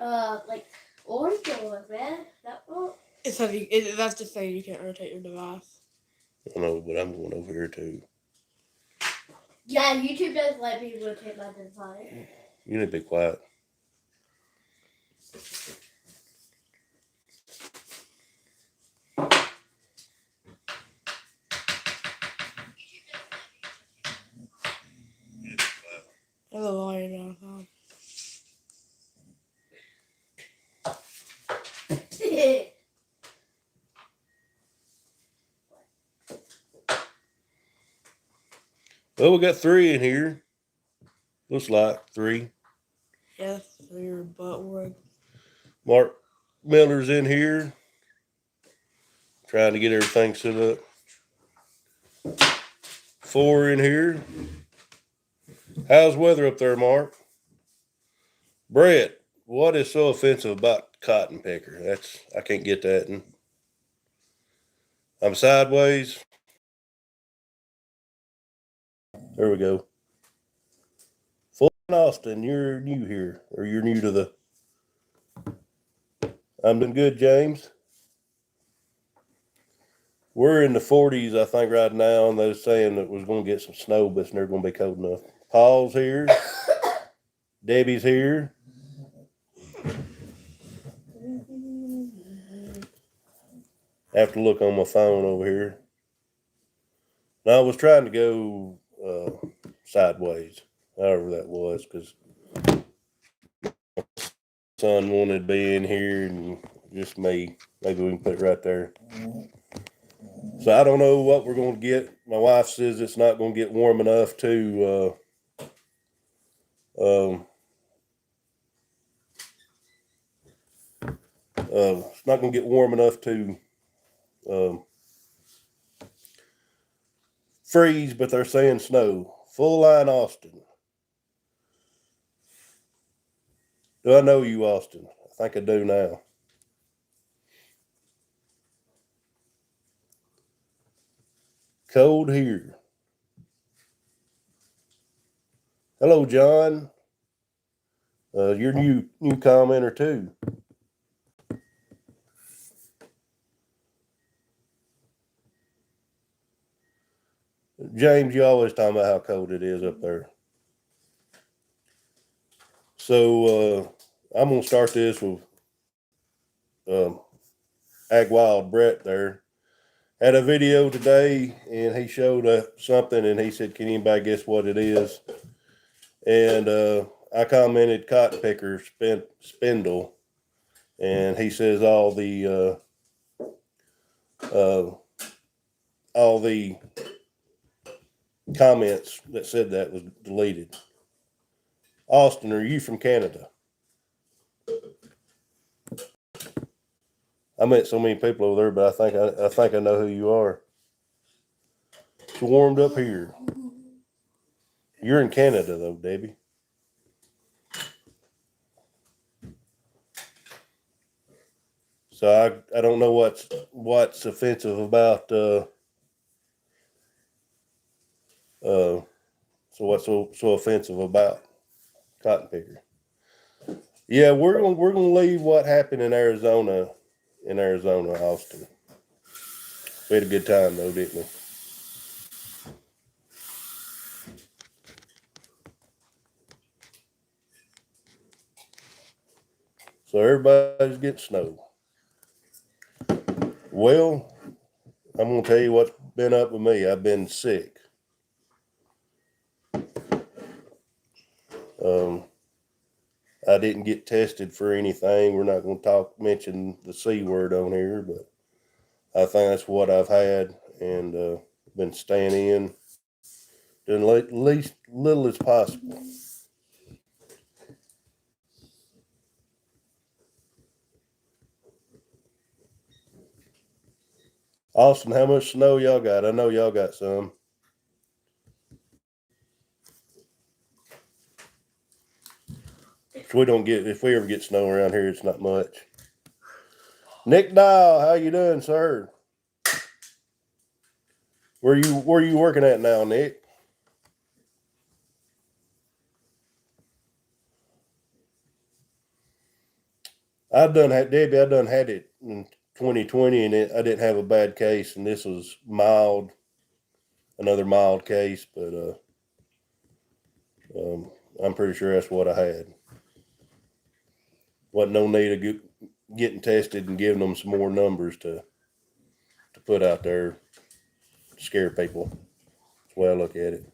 like orange or red. That one. That's to say you can't rotate your device. I know, but I'm going over here too. Yeah, YouTube doesn't let me rotate my device. You need to be quiet. Hello, why are you down, Tom? Well, we got 3 in here. Looks like 3. Yes, for your butt word. Mark Miller's in here. Trying to get everything set up. 4 in here. How's weather up there, Mark? Brett, what is so offensive about cotton picker? I can't get that. And I'm sideways. There we go. Full Austin, you're new here, or you're new to the. I'm doing good, James. We're in the 40s, I think, right now, and they're saying that we're going to get some snow, but it's never going to be cold enough. Paul's here. Debbie's here. I have to look on my phone over here. Now, I was trying to go sideways, however that was, because son wanted to be in here and just me. Maybe we can put it right there. So I don't know what we're going to get. My wife says it's not going to get warm enough to it's not going to get warm enough to freeze, but they're saying snow. Full line Austin. Do I know you, Austin? I think I do now. Cold here. Hello, John. You're new commenter too. James, you always talking about how cold it is up there. So I'm gonna start this with Ag Wild Brett there. Had a video today, and he showed something, and he said, "Can anybody guess what it is?" And I commented, "Cotton picker spindle," and he says all the comments that said that was deleted. Austin, are you from Canada? I met so many people over there, but I think I know who you are. It's warmed up here. You're in Canada though, Debbie. So I don't know what's offensive about so what's so offensive about cotton picker? Yeah, we're gonna leave what happened in Arizona, Austin. We had a good time though, didn't we? So everybody's getting snow. Well, I'm gonna tell you what's been up with me. I've been sick. I didn't get tested for anything. We're not going to mention the C word on here, but I think that's what I've had, and been staying in, doing at least little as possible. Austin, how much snow y'all got? I know y'all got some. If we ever get snow around here, it's not much. Nick Dial, how you doing, sir? Where you working at now, Nick? Debbie, I done had it in 2020 and I didn't have a bad case, and this was mild, another mild case, but I'm pretty sure that's what I had. Wasn't no need of getting tested and giving them some more numbers to put out there to scare people. That's the way I look at it.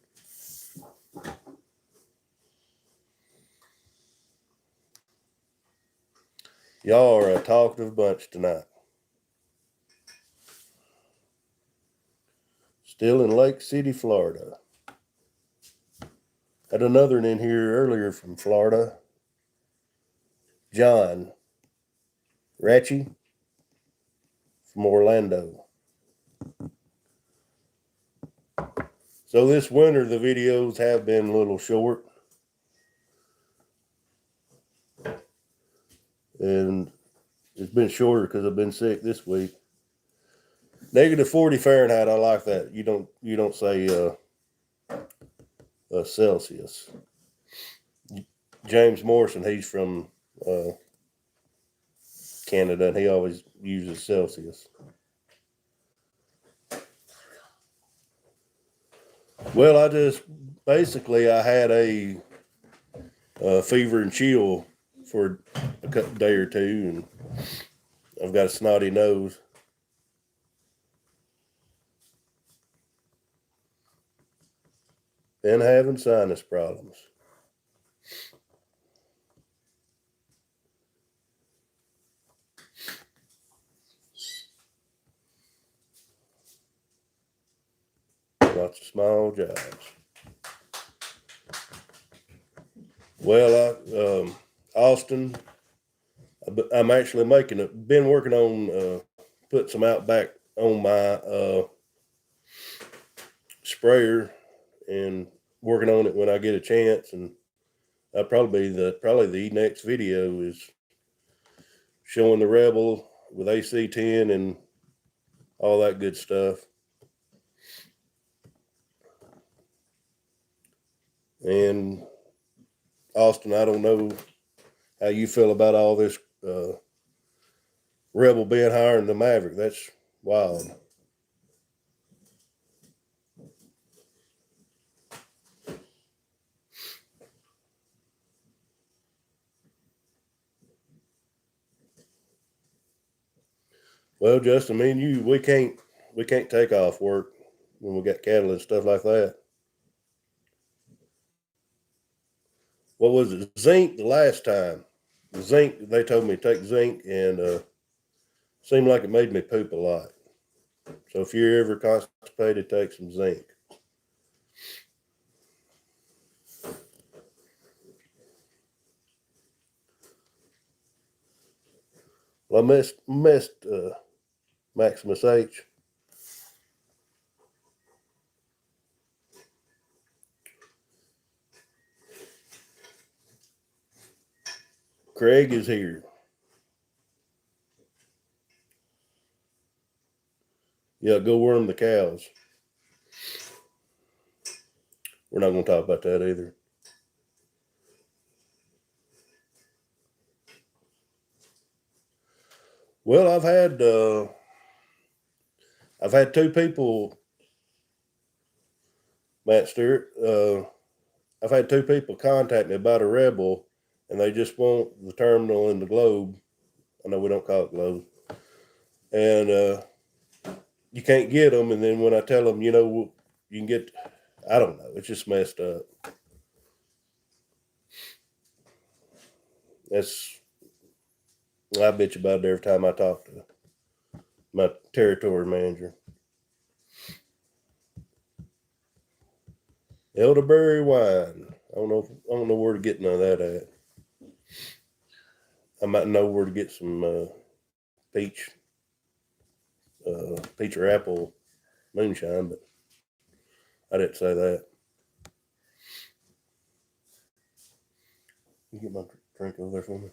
Y'all are a talkative bunch tonight. Still in Lake City, Florida. Had another one in here earlier from Florida. John Ratchie from Orlando. So this winter, the videos have been a little short. And it's been shorter because I've been sick this week. -40 Fahrenheit, I like that. You don't say Celsius. James Morrison, he's from Canada, and he always uses Celsius. Well, I had a fever and chill for a day or two, and I've got a snotty nose. And having sinus problems. Lots of small jobs. Well, Austin, I'm actually been working on putting some Outback on my sprayer, and working on it when I get a chance. And probably the next video is showing the Rebel with AC-10 and all that good stuff. And Austin, I don't know how you feel about all this Rebel being higher than the Maverick. That's wild. Well, Justin, me and you, we can't take off work when we got cattle and stuff like that. What was it? Zinc the last time. The zinc, they told me to take zinc, and seemed like it made me poop a lot. So if you're ever constipated, take some zinc. Well, I missed Maximus H. Craig is here. Yeah, go worm the cows. We're not going to talk about that either. Well, I've had two people, Matt Stewart. I've had two people contact me about a Rebel, and they just want the terminal and the globe. I know we don't call it globe. And you can't get them. And then when I tell them, you can get, I don't know, it's just messed up. I bitch about it every time I talk to my territory manager. Elderberry wine. I don't know where to get none of that at. I might know where to get some peach or apple moonshine, but I didn't say that. You get my drink over there for me?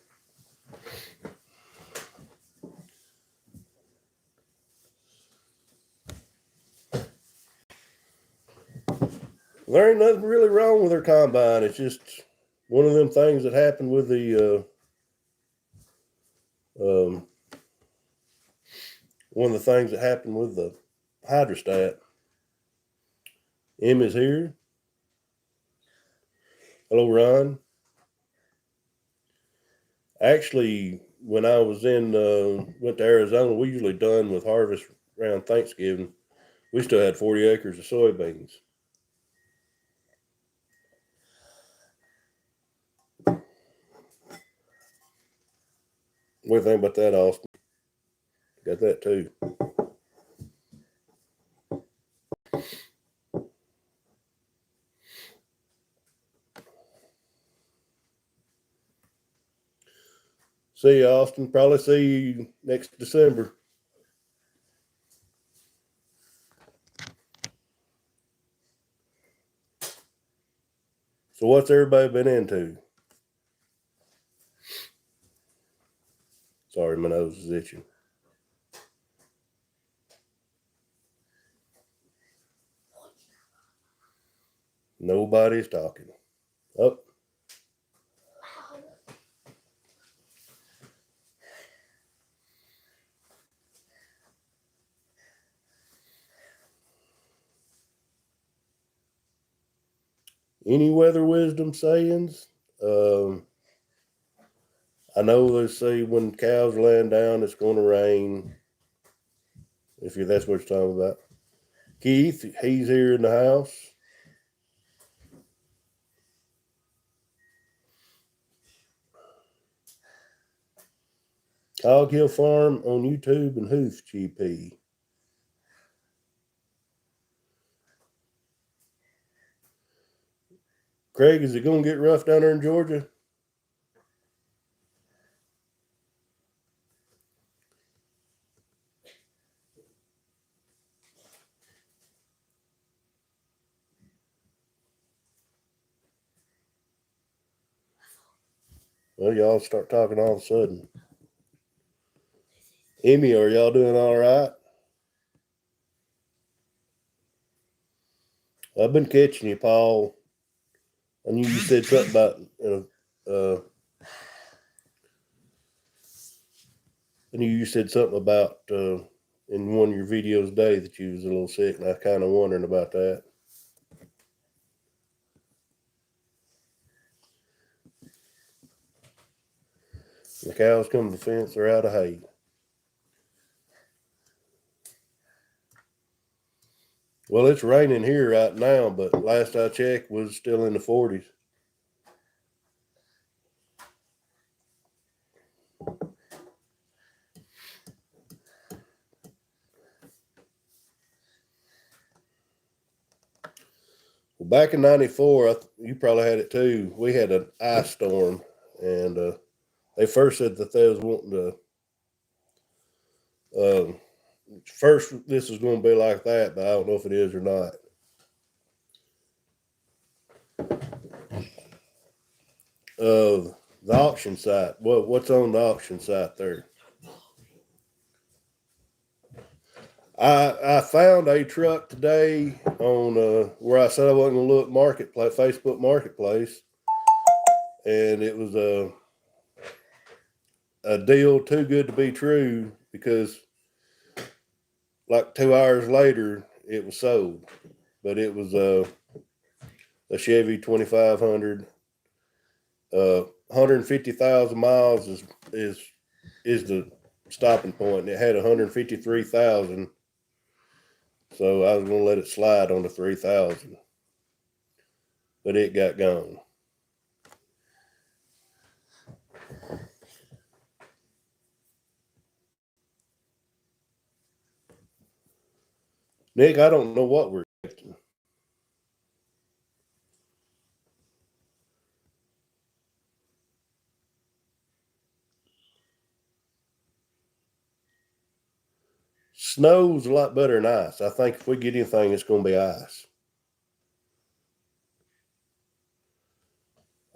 There ain't nothing really wrong with her combine. It's just one of them things that happened with the One of the things that happened with the hydrostat. Emmy's here. Hello, Ron. Actually, when I was went to Arizona, we usually done with harvest around Thanksgiving. We still had 40 acres of soybeans. What do you think about that, Austin? Got that too. See you, Austin. Probably see you next December. So what's everybody been into? Sorry, my nose is itching. Nobody's talking. Oh. Any weather wisdom sayings? I know they say when cows are laying down, it's going to rain. That's what you're talking about. Keith, he's here in the house. Cog Hill Farm on YouTube and Hoof GP. Craig, is it going to get rough down there in Georgia? Well, y'all start talking all of a sudden. Emmy, are y'all doing all right? I've been catching you, Paul. I knew you said something about in one of your videos today that you was a little sick, and I was kind of wondering about that. The cows come to the fence, they're out of hay. Well, it's raining here right now, but last I checked was still in the 40s. Well, back in '94, you probably had it too. We had an ice storm, and they first said that they was wanting to. First, this is going to be like that, but I don't know if it is or not. The auction site. What's on the auction site there? I found a truck today on where I said I wasn't going to look marketplace, Facebook Marketplace, and it was a deal too good to be true because like 2 hours later it was sold, but it was a Chevy 2500. 150,000 miles is the stopping point, and it had 153,000. So I was going to let it slide on the 3,000, but it got gone. Nick, I don't know what we're expecting. Snow's a lot better than ice. I think if we get anything, it's going to be ice.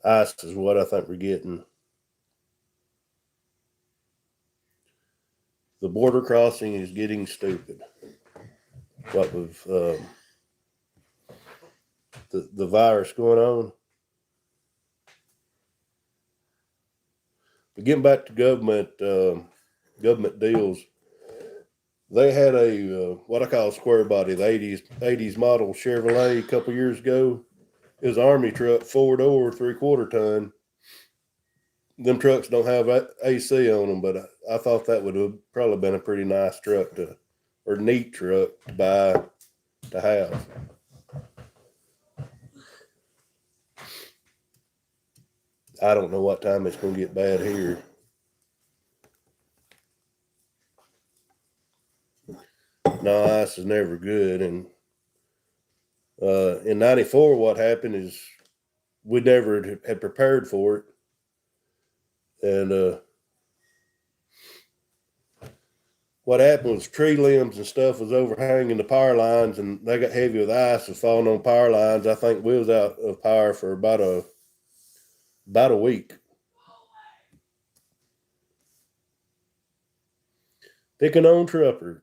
Ice is what I think we're getting. The border crossing is getting stupid. What with the virus going on. But getting back to government deals, they had a what I call a square body, the 80s model Chevrolet a couple years ago. It was an Army truck, 4-door, 3/4 ton. Them trucks don't have AC on them, but I thought that would have probably been a pretty nice truck or neat truck to buy to have. I don't know what time it's going to get bad here. No, ice is never good. And in '94, what happened is we never had prepared for it. And what happened was tree limbs and stuff was overhanging the power lines, and they got heavy with ice and falling on power lines. I think we was out of power for about a week. Picking on truckers.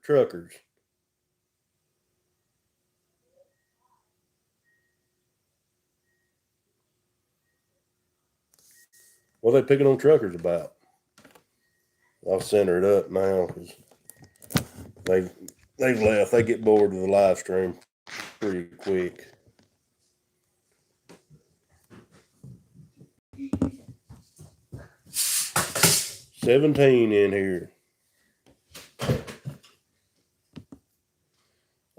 What are they picking on truckers about? I'll center it up now because they've left. They get bored with the live stream pretty quick. $17 in here.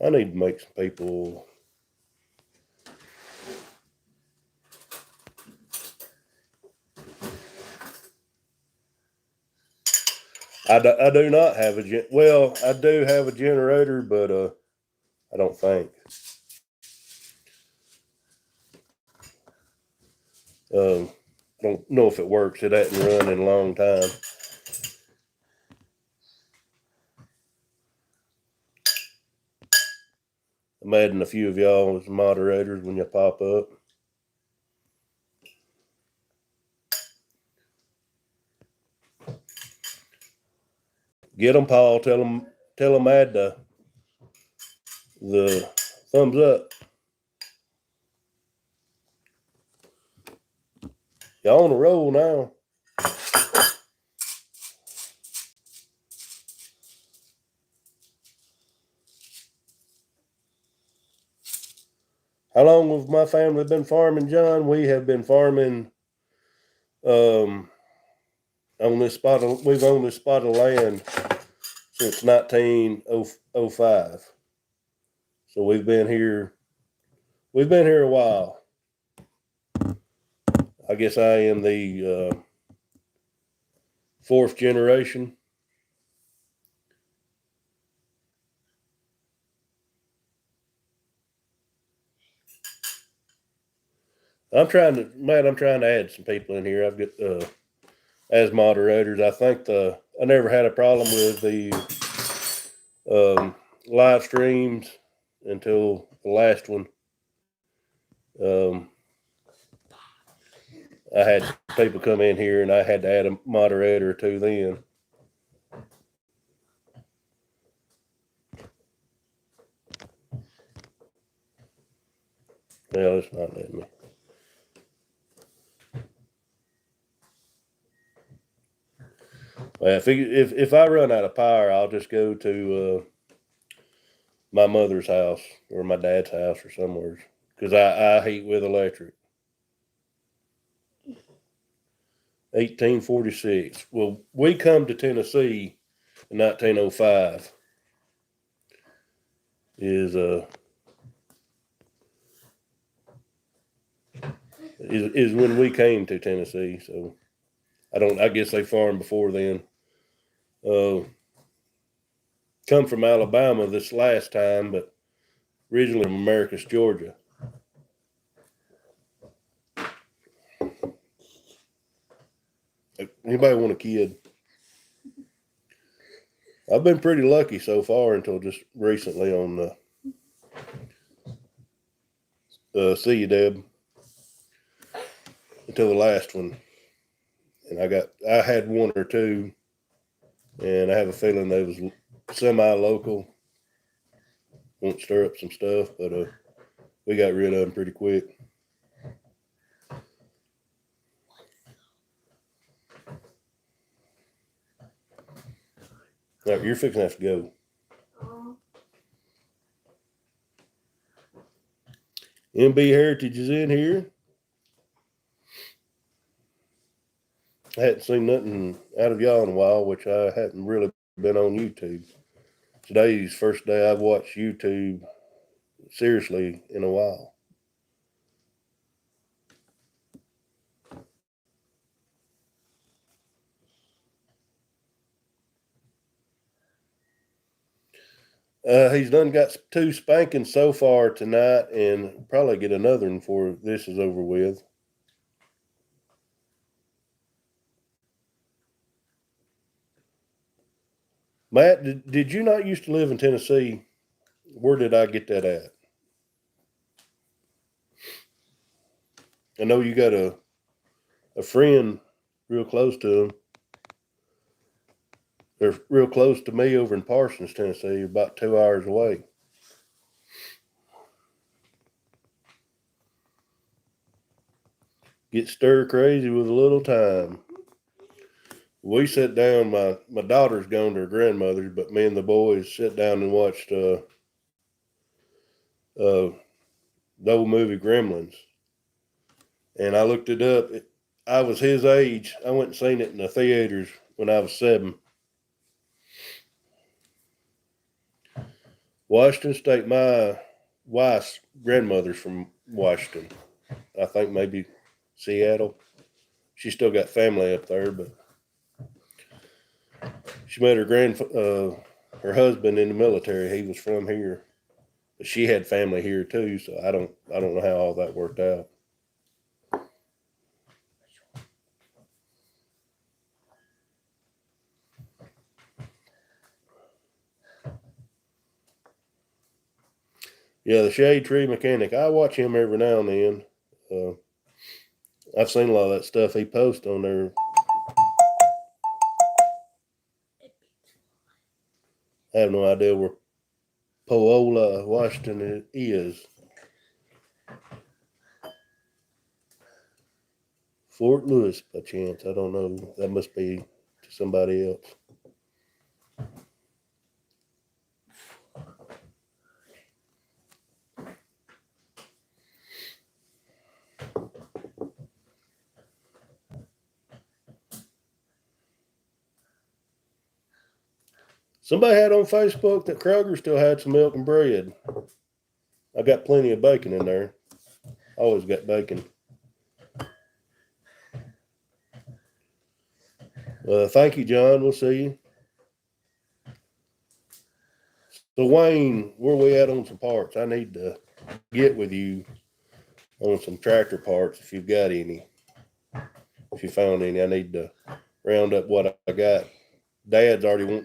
I need to make some people. I do not have I do have a generator, but I don't think. I don't know if it works. It hasn't run in a long time. I'm adding a few of y'all as moderators when you pop up. Get them, Paul. Tell them add the thumbs up. Y'all on a roll now. How long have my family been farming, John? We have been farming on this spot. We've owned this spot of land since 1905. So we've been here a while. I guess I am the fourth generation. I'm trying to add some people in here. I've got as moderators. I think I never had a problem with the live streams until the last one. I had people come in here and I had to add a moderator or two then. Well, it's not letting me. Well, if I run out of power, I'll just go to my mother's house or my dad's house or somewhere, because I heat with electric. 1846. Well, we come to Tennessee in 1905. Is when we came to Tennessee. So I guess they farmed before then. Come from Alabama this last time, but originally from Americus, Georgia. Anybody want a kid? I've been pretty lucky so far until just recently on see you, Deb. Until the last one. And I had one or two, and I have a feeling they was semi-local. Won't stir up some stuff, but we got rid of them pretty quick. No, you're fixing to have to go. MB Heritage is in here. I hadn't seen nothing out of y'all in a while, which I hadn't really been on YouTube. Today's the first day I've watched YouTube seriously in a while. He's done got 2 spankings so far tonight, and probably get another one before this is over with. Matt, did you not used to live in Tennessee? Where did I get that at? I know you got a friend real close to him. They're real close to me over in Parsons, Tennessee, about 2 hours away. Get stir crazy with a little time. We sat down, my daughter's gone to her grandmother's, but me and the boys sat down and watched the old movie Gremlins. And I looked it up. I was his age. I went and seen it in the theaters when I was 7. Washington State, my wife's grandmother's from Washington. I think maybe Seattle. She still got family up there, but she met her husband in the military. He was from here, but she had family here too. So I don't know how all that worked out. Yeah, the Shade Tree Mechanic. I watch him every now and then. I've seen a lot of that stuff he posts on there. I have no idea where Poola, Washington is. Fort Lewis, by chance. I don't know. That must be to somebody else. Somebody had on Facebook that Kroger still had some milk and bread. I got plenty of bacon in there. Always got bacon. Thank you, John. We'll see you. So, Wayne, where we at on some parts? I need to get with you on some tractor parts if you've got any. If you found any, I need to round up what I got. Dad's already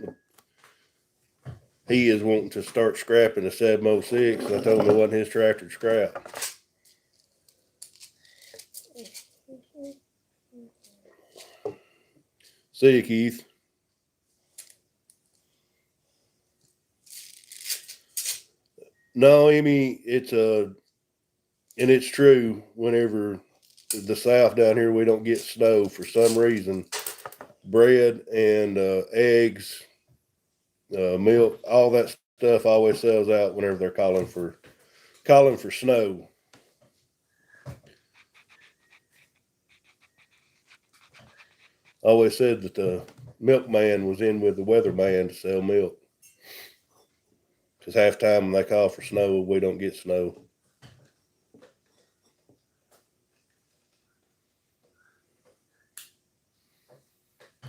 he is wanting to start scrapping the 706. I told him it wasn't his tractor to scrap. See you, Keith. No, Amy, and it's true. Whenever the South down here, we don't get snow for some reason. Bread and eggs, milk, all that stuff always sells out whenever they're calling for snow. Always said that the milkman was in with the weatherman to sell milk. Because half the time when they call for snow, we don't get snow.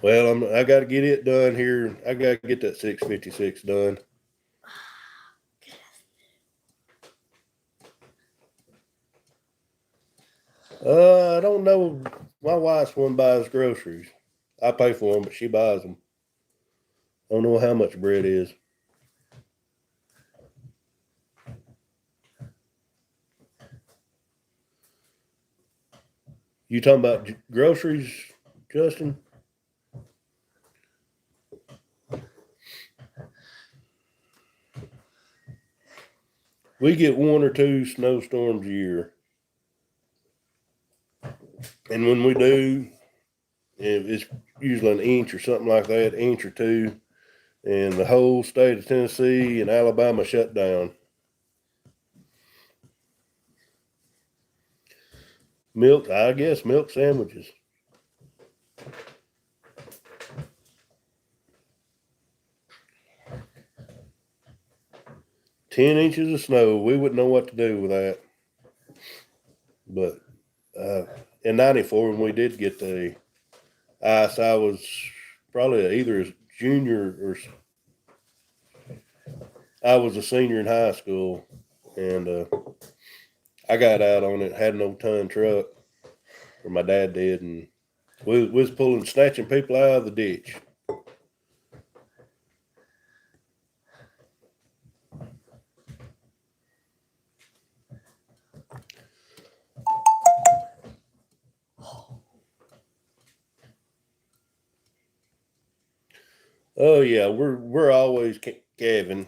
Well, I got to get it done here. I got to get that 656 done. I don't know. My wife's one buys groceries. I pay for them, but she buys them. I don't know how much bread is. You talking about groceries, Justin? We get 1 or 2 snowstorms a year. And when we do, it's usually an inch or something like that, inch or 2. and the whole state of Tennessee and Alabama shut down. I guess milk sandwiches. Ten inches of snow. We wouldn't know what to do with that. But in '94, when we did get the ice, I was probably either a junior or I was a senior in high school, and I got out on it. Had an old ton truck, or my dad did, and we was snatching people out of the ditch. Oh yeah, we're always calving.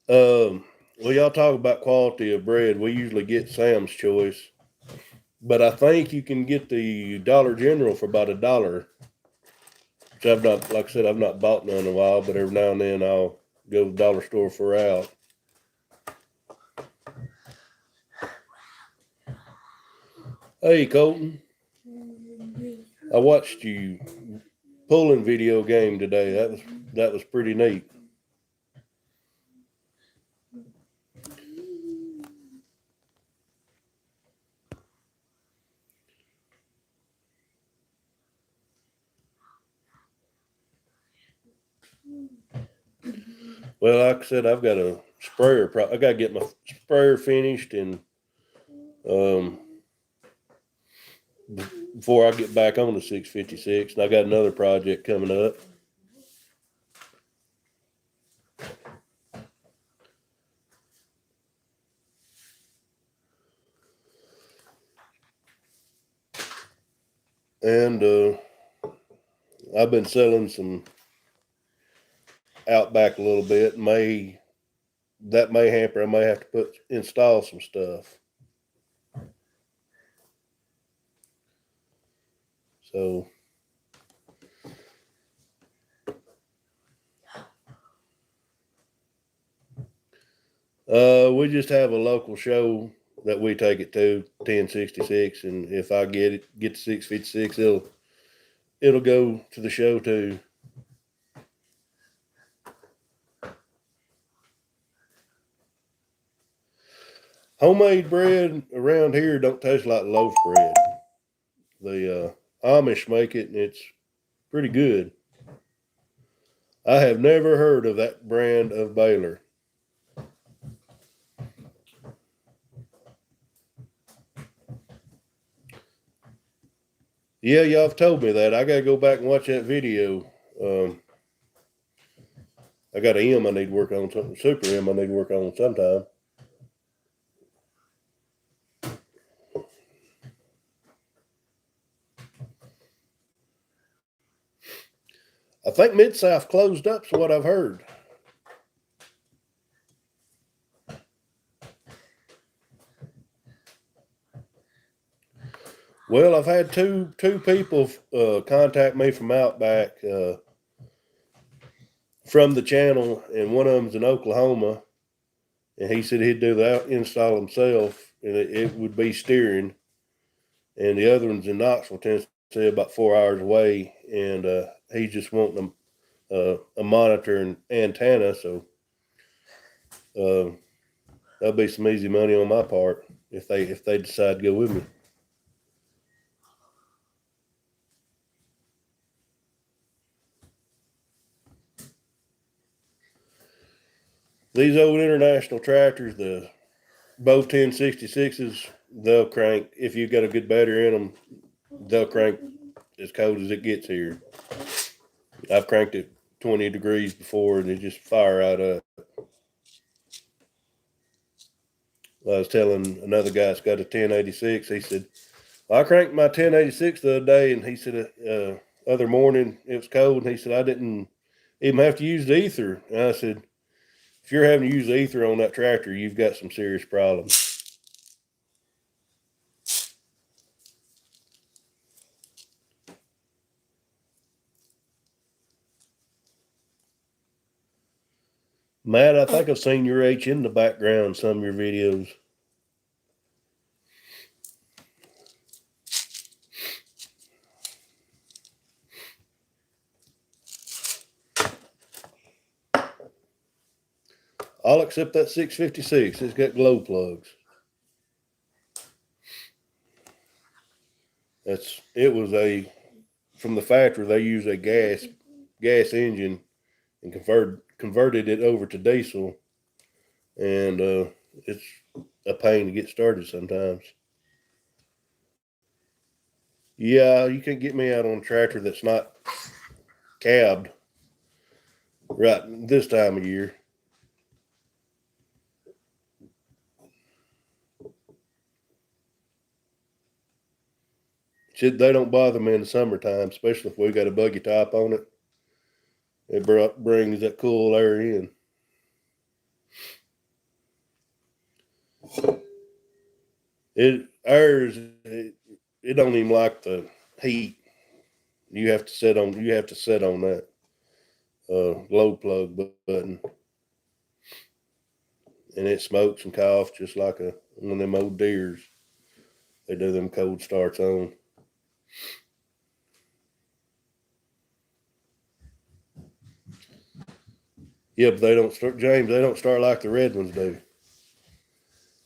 Well, y'all talk about quality of bread. We usually get Sam's Choice, but I think you can get the Dollar General for about $1. Which I've not, like I said, I've not bought none in a while, but every now and then I'll go to the dollar store for out. Hey, Colton, I watched you pulling video game today. That was pretty neat. Well, like I said, I've got a sprayer. I got to get my sprayer finished, and before I get back on the 656, and I got another project coming up. And I've been selling some Outback a little bit. That may hamper. I may have to install some stuff. So we just have a local show that we take it to 1066, and if I get to 656, it'll go to the show too. Homemade bread around here don't taste like loaf bread. The Amish make it, and it's pretty good. I have never heard of that brand of baler. Yeah, y'all have told me that. I gotta go back and watch that video. I got an M I need to work on, something super M I need to work on sometime. I think Mid-South closed up, so what I've heard. Well, I've had two people contact me from Outback from the channel, and one of them's in Oklahoma, and he said he'd do the install himself, and it would be steering. And the other one's in Knoxville, Tennessee, about 4 hours away, and he's just wanting a monitor and antenna. So that'll be some easy money on my part if they decide to go with me. These old international tractors, both 1066s, they'll crank. If you got a good battery in them, they'll crank as cold as it gets here. I've cranked it 20 degrees before, and it just fire right up. I was telling another guy that's got a 1086. He said, I cranked my 1086 the other day, and he said, other morning it was cold, and he said, I didn't even have to use the ether. And I said, if you're having to use the ether on that tractor, you've got some serious problems. Matt, I think I've seen your H in the background in some of your videos. All except that 656. It's got glow plugs. It was from the factory. They use a gas engine and converted it over to diesel, and it's a pain to get started sometimes. Yeah, you can't get me out on a tractor that's not cabbed right this time of year. They don't bother me in the summertime, especially if we got a buggy top on it. It brings that cool air in. It don't even like the heat. You have to set on that glow plug button, and it smokes and coughs just like one of them old deers. They do them cold starts on. Yeah, but they don't start, James. They don't start like the red ones do.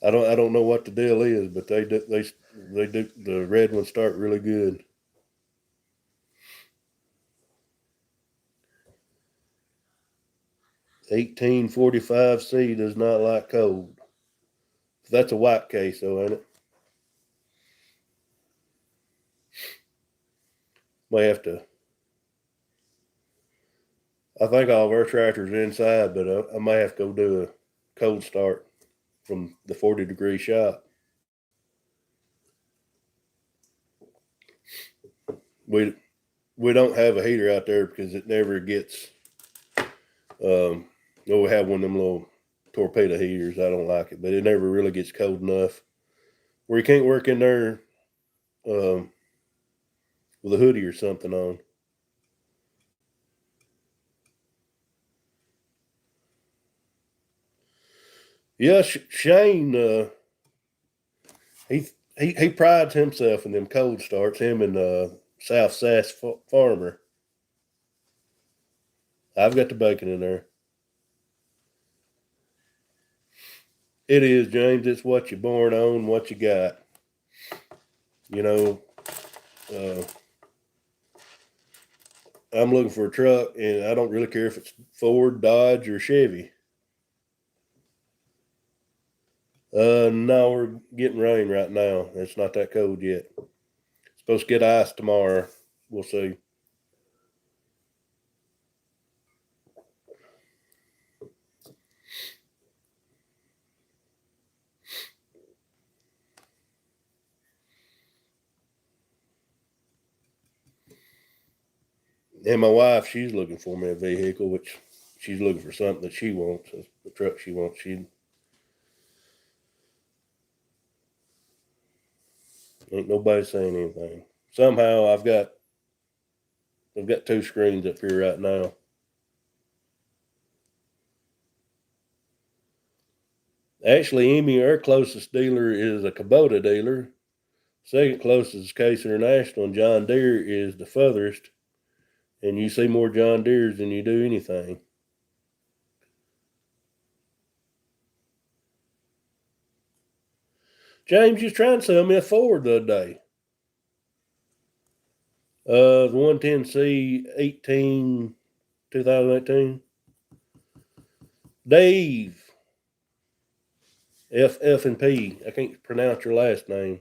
I don't know what the deal is, but they do. The red ones start really good. (1845C) does not like cold. That's a white case, though, ain't it? May have to. I think all of our tractors are inside, but I may have to go do a cold start from the 40-degree shop. We don't have a heater out there because it never gets. We have one of them little torpedo heaters. I don't like it, but it never really gets cold enough where you can't work in there with a hoodie or something on. Yeah, Shane. He prides himself in them cold starts. Him and South Sass Farmer. I've got the bacon in there. It is, James. It's what you're born on, what you got. You know, I'm looking for a truck, and I don't really care if it's Ford, Dodge, or Chevy. No, we're getting rain right now. It's not that cold yet. It's supposed to get ice tomorrow. We'll see. And my wife, she's looking for me a vehicle, which she's looking for something that she wants, the truck she wants. She ain't nobody saying anything. Somehow I've got two screens up here right now. Actually, Emmy, our closest dealer is a Kubota dealer. Second closest is Case International, and John Deere is the furthest. And you see more John Deeres than you do anything. James, you was trying to sell me a Ford the other day. The 110C 2018. Dave. F and P. I can't pronounce your last name.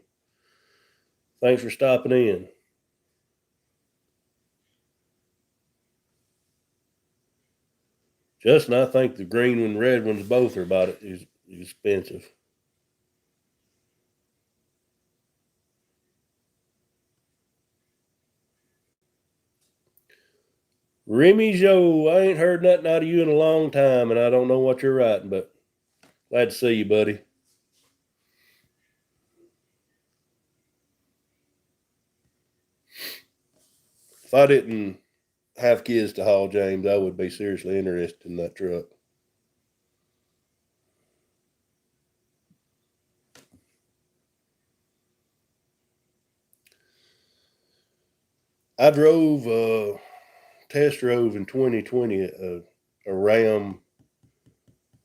Thanks for stopping in. Justin, I think the green one and red ones both are about it is expensive. Remy Joe, I ain't heard nothing out of you in a long time, and I don't know what you're writing, but glad to see you, buddy. If I didn't have kids to haul, James, I would be seriously interested in that truck. I test drove in 2020 a Ram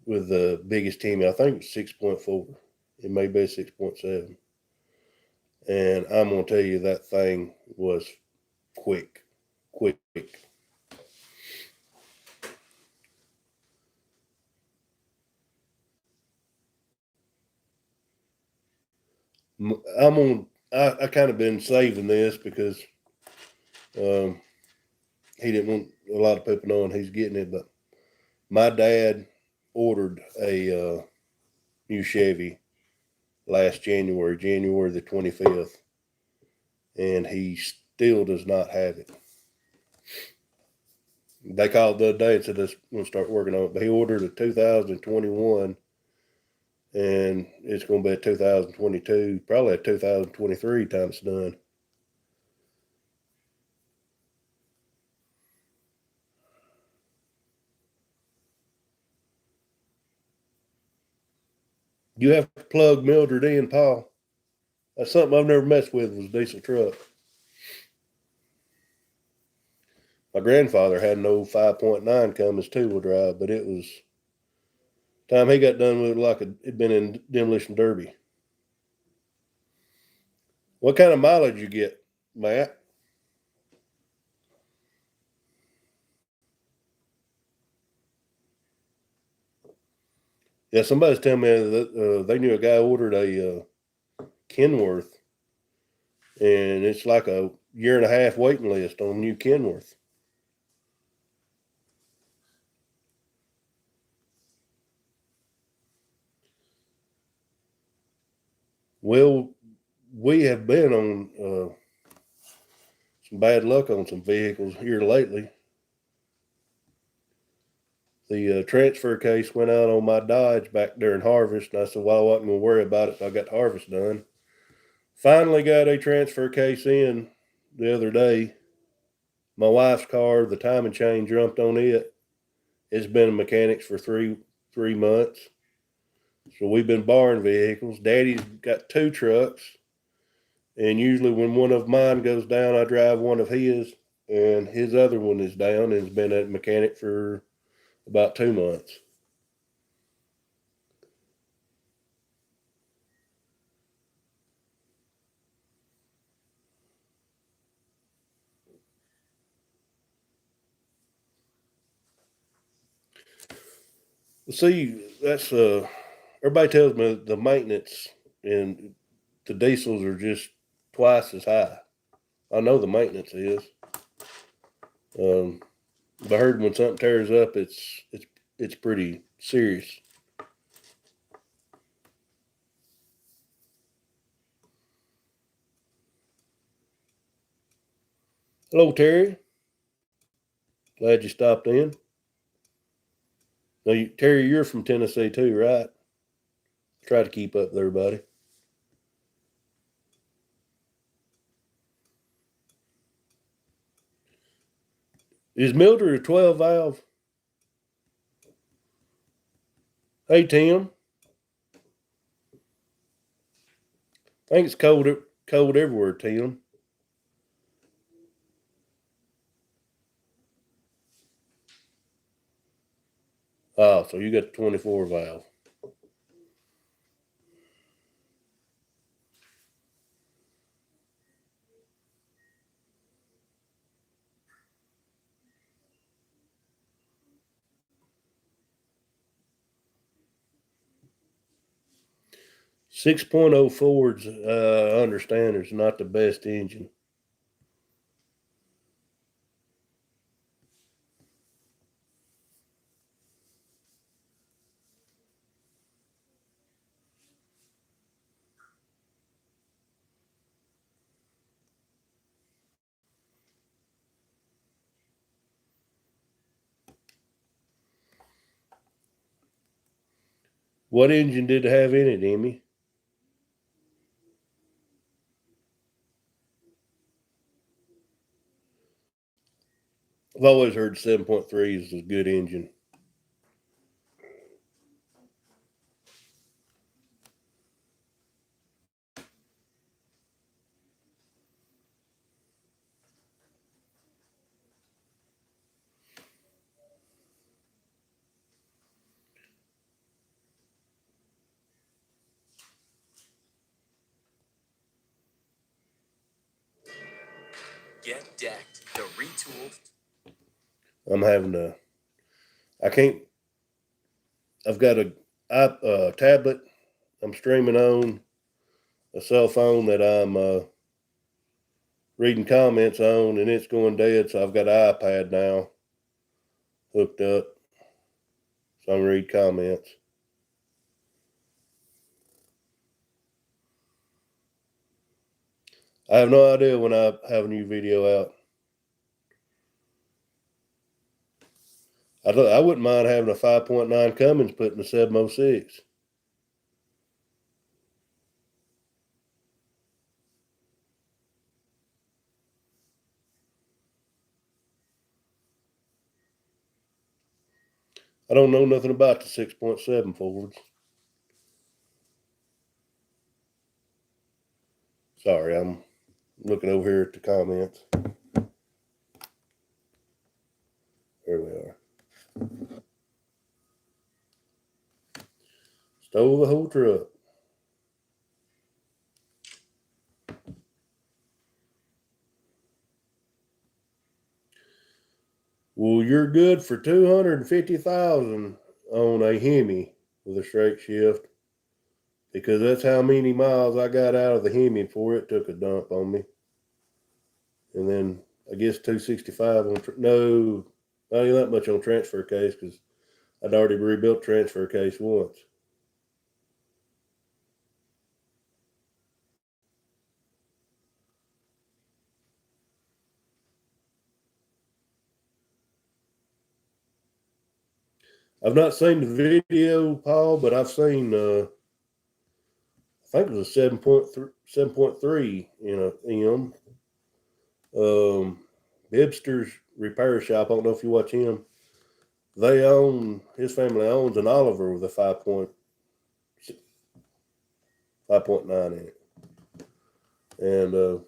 with the biggest team. I think it was 6.4. It may be 6.7. And I'm going to tell you that thing was quick. I kind of been saving this because he didn't want a lot of people knowing he's getting it, but my dad ordered a new Chevy last January the 25th, and he still does not have it. They called the other day and said they're going to start working on it, but he ordered a 2021, and it's going to be a 2022, probably a 2023 time it's done. You have to plug Mildred in, Paul. That's something I've never messed with, was a diesel truck. My grandfather had an old 5.9 Cummins two-wheel drive, but it was time he got done with it like it'd been in demolition derby. What kind of mileage you get, Matt? Yeah, somebody's telling me that they knew a guy ordered a Kenworth, and it's like a year and a half waiting list on new Kenworth. Well, we have been on some bad luck on some vehicles here lately. The transfer case went out on my Dodge back during harvest, and I said, well, I wasn't going to worry about it if I got harvest done. Finally got a transfer case in the other day. My wife's car, the timing chain jumped on it. It's been in mechanics for three months. So we've been borrowing vehicles. Daddy's got two trucks, and usually when one of mine goes down, I drive one of his, and his other one is down and has been at mechanic for about 2 months. See, that's everybody tells me the maintenance and the diesels are just twice as high. I know the maintenance is. I heard when something tears up, it's pretty serious. Hello, Terry. Glad you stopped in. Now, Terry, you're from Tennessee too, right? Try to keep up with everybody. Is Mildred a 12 valve? Hey, Tim. I think it's cold everywhere, Tim. Oh, so you got the 24 valve. Six point oh Fords, I understand, is not the best engine. What engine did it have in it, Emmy? I've always heard 7.3 is a good engine. Get Decked, the retooled. I'm having to. I can't. I've got a tablet. I'm streaming on a cell phone that I'm reading comments on, and it's going dead. So I've got an iPad now hooked up, so I can read comments. I have no idea when I have a new video out. I wouldn't mind having a 5.9 Cummins put in the 706. I don't know nothing about the 6.7 Fords. Sorry, I'm looking over here at the comments. There we are. Stole the whole truck. Well, you're good for 250,000 on a Hemi with a straight shift, because that's how many miles I got out of the Hemi before it took a dump on me. And then I guess 265 on no, not even that much on transfer case, because I'd already rebuilt transfer case once. I've not seen the video, Paul, but I've seen I think it was a 7.3 in a M. Bibster's Repair Shop. I don't know if you watch him. His family owns an Oliver with a 5.9 in it. And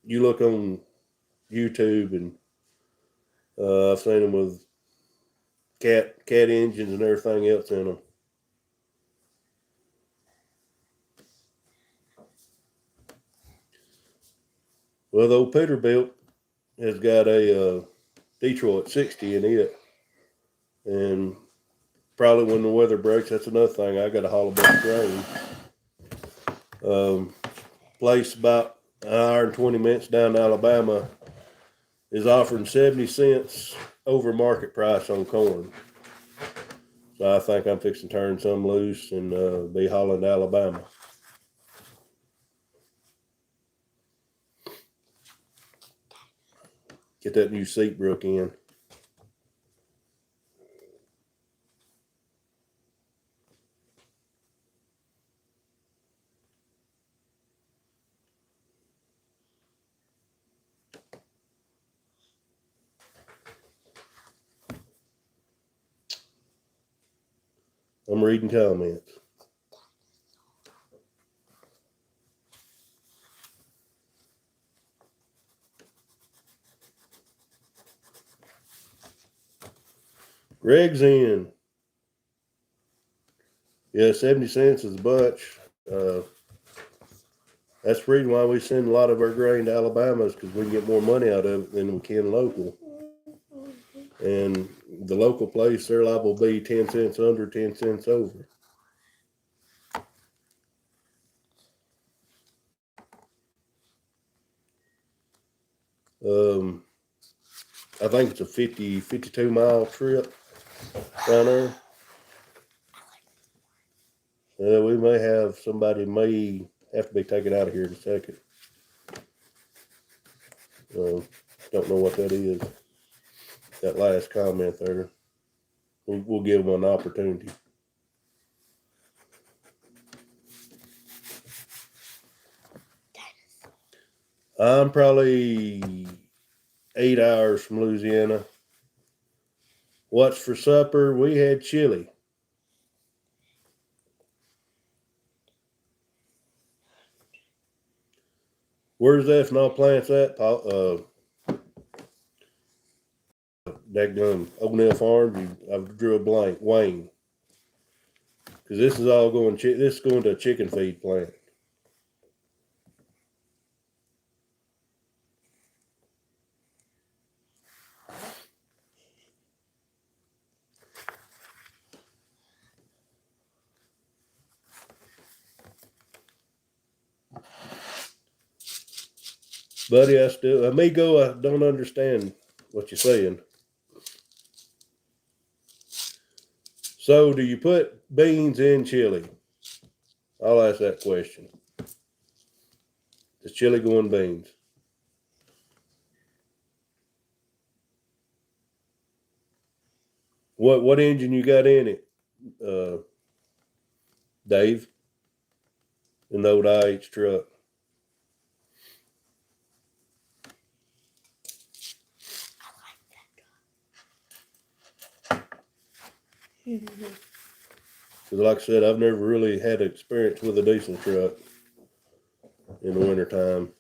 you look on YouTube, and I've seen them with cat engines and everything else in them. Well, the old Peterbilt has got a Detroit 60 in it. And probably when the weather breaks, that's another thing. I got to haul a bunch of grain. Place about an hour and 20 minutes down to Alabama is offering 70 cents over market price on corn. So I think I'm fixing to turn some loose and be hauling to Alabama. Get that new Seabrook in. I'm reading comments. Greg's in. Yeah, 70 cents is a bunch. That's the reason why we send a lot of our grain to Alabama, is because we can get more money out of it than we can local. And the local place, they're liable to be 10 cents under, 10 cents over. I think it's a 52 mile trip down there. We may have somebody may have to be taken out of here in a second. Don't know what that is. That last comment there. We'll give them an opportunity. I'm probably 8 hours from Louisiana. What's for supper? We had chili. Where's the ethanol plants at? Daggum Oatmeal Farm. I drew a blank. Wayne. Because this is all going. This is going to a chicken feed plant. Buddy, amigo, I don't understand what you're saying. So, do you put beans in chili? I'll ask that question. Does chili go in beans? What engine you got in it, Dave? In the old IH truck. Because, like I said, I've never really had experience with a diesel truck in the wintertime.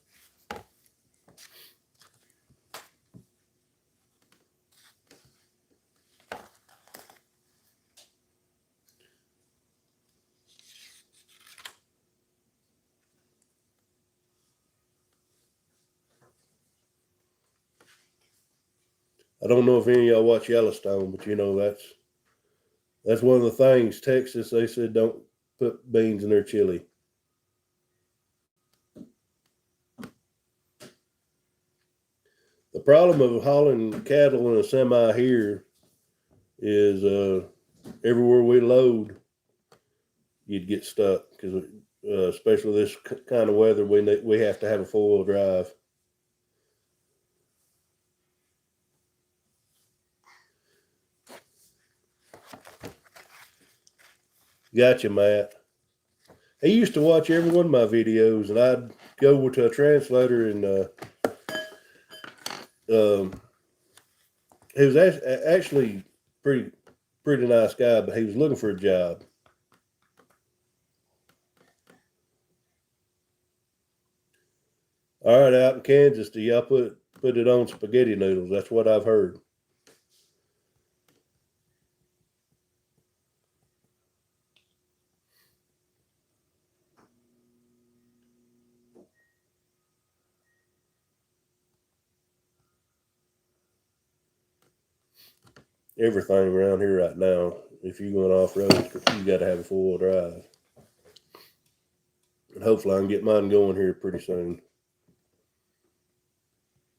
I don't know if any of y'all watch Yellowstone, but you know that's one of the things. Texas, they said don't put beans in their chili. The problem of hauling cattle in a semi here is everywhere we load, you'd get stuck because especially this kind of weather, we have to have a 4-wheel drive. Gotcha, Matt. He used to watch every one of my videos, and I'd go over to a translator, and he was actually pretty nice guy, but he was looking for a job. All right, out in Kansas, do y'all put it on spaghetti noodles? That's what I've heard. Everything around here right now, if you're going off road, you got to have a 4-wheel drive. And hopefully I can get mine going here pretty soon.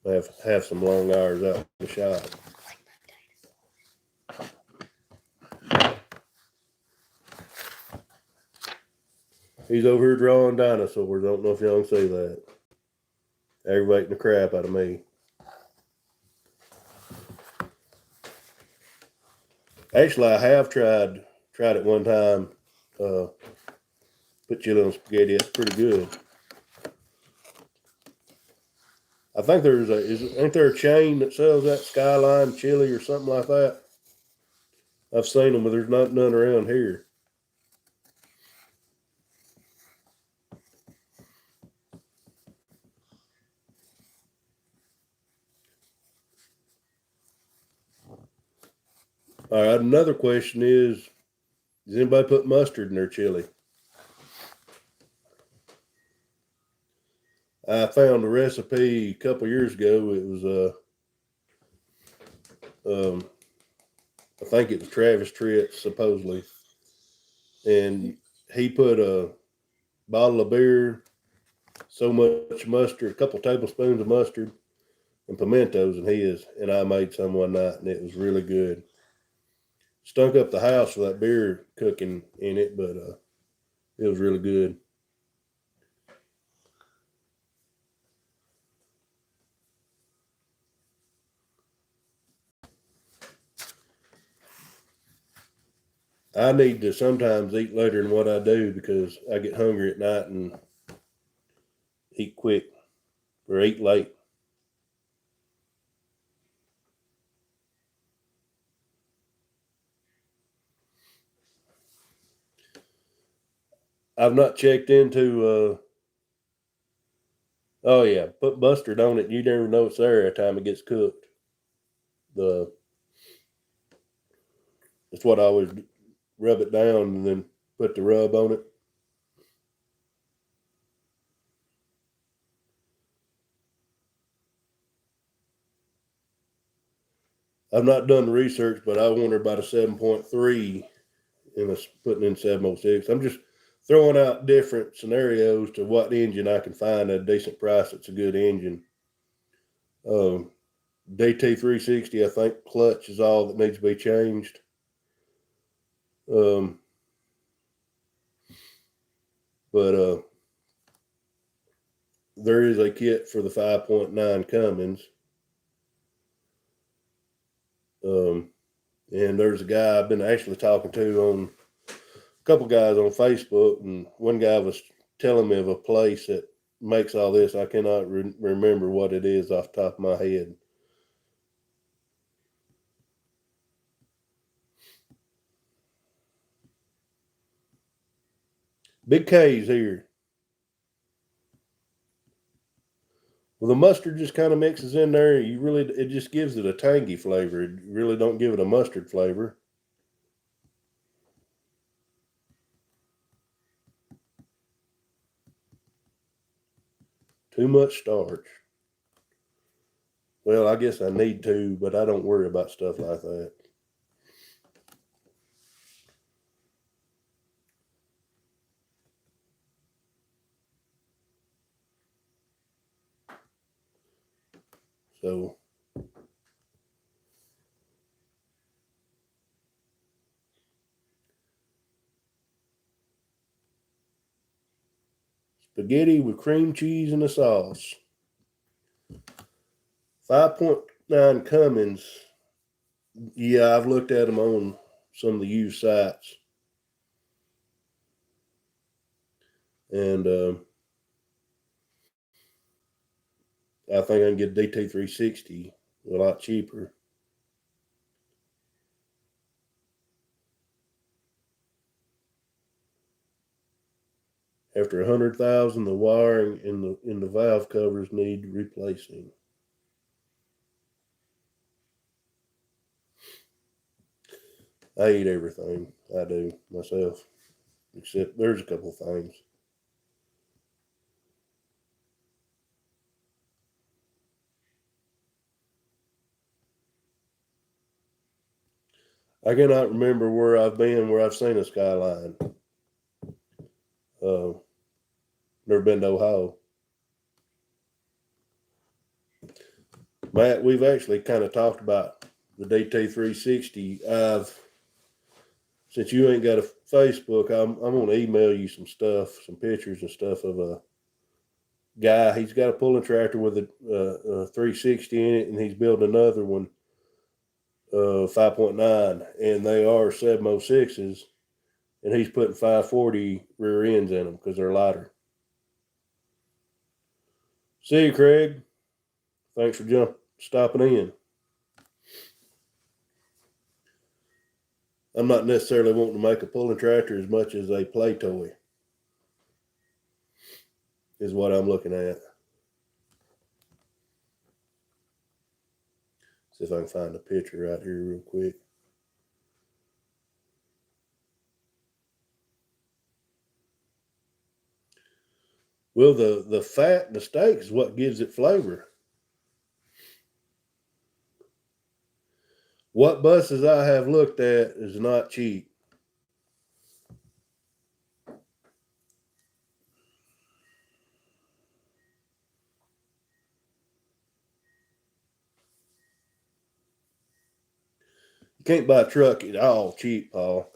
I have some long hours out in the shop. He's over here drawing dinosaurs. I don't know if y'all can see that. Aggravating the crap out of me. Actually, I have tried it one time. Put chili on spaghetti. It's pretty good. I think ain't there a chain that sells that Skyline chili or something like that? I've seen them, but there's none around here. All right, another question is, does anybody put mustard in their chili? I found a recipe a couple years ago. It was I think it was Travis Tritt, supposedly, and he put a bottle of beer, so much mustard, a couple tablespoons of mustard, and pimentos in his, and I made some one night, and it was really good. Stunk up the house with that beer cooking in it, but it was really good. I need to sometimes eat later than what I do because I get hungry at night and eat quick or eat late. I've not checked into oh yeah, put mustard on it. You never know it's there every time it gets cooked. That's what I always do. Rub it down and then put the rub on it. I've not done the research, but I wonder about a 7.3 and putting in 706. I'm just throwing out different scenarios to what engine I can find at a decent price. It's a good engine. DT360, I think clutch is all that needs to be changed. But there is a kit for the 5.9 Cummins. And there's a guy I've been actually talking to on a couple guys on Facebook, and one guy was telling me of a place that makes all this. I cannot remember what it is off the top of my head. Big K's here. Well, the mustard just kind of mixes in there. It just gives it a tangy flavor. It really don't give it a mustard flavor. Too much starch. Well, I guess I need to, but I don't worry about stuff like that. So spaghetti with cream cheese and a sauce. 5.9 Cummins. Yeah, I've looked at them on some of the used sites. And I think I can get DT360 a lot cheaper. After 100,000, the wiring in the valve covers need replacing. I eat everything. I do myself, except there's a couple of things. I cannot remember where I've been where I've seen a Skyline. Never been to Ohio. Matt, we've actually kind of talked about the DT360. Since you ain't got a Facebook, I'm going to email you some stuff, some pictures and stuff of a guy. He's got a pulling tractor with a 360 in it, and he's building another one, 5.9, and they are 706s, and he's putting 540 rear ends in them because they're lighter. See you, Craig. Thanks for stopping in. I'm not necessarily wanting to make a pulling tractor as much as a play toy is what I'm looking at. See if I can find a picture right here real quick. Well, the fat and the steak is what gives it flavor. What buses I have looked at is not cheap. You can't buy a truck at all cheap, Paul.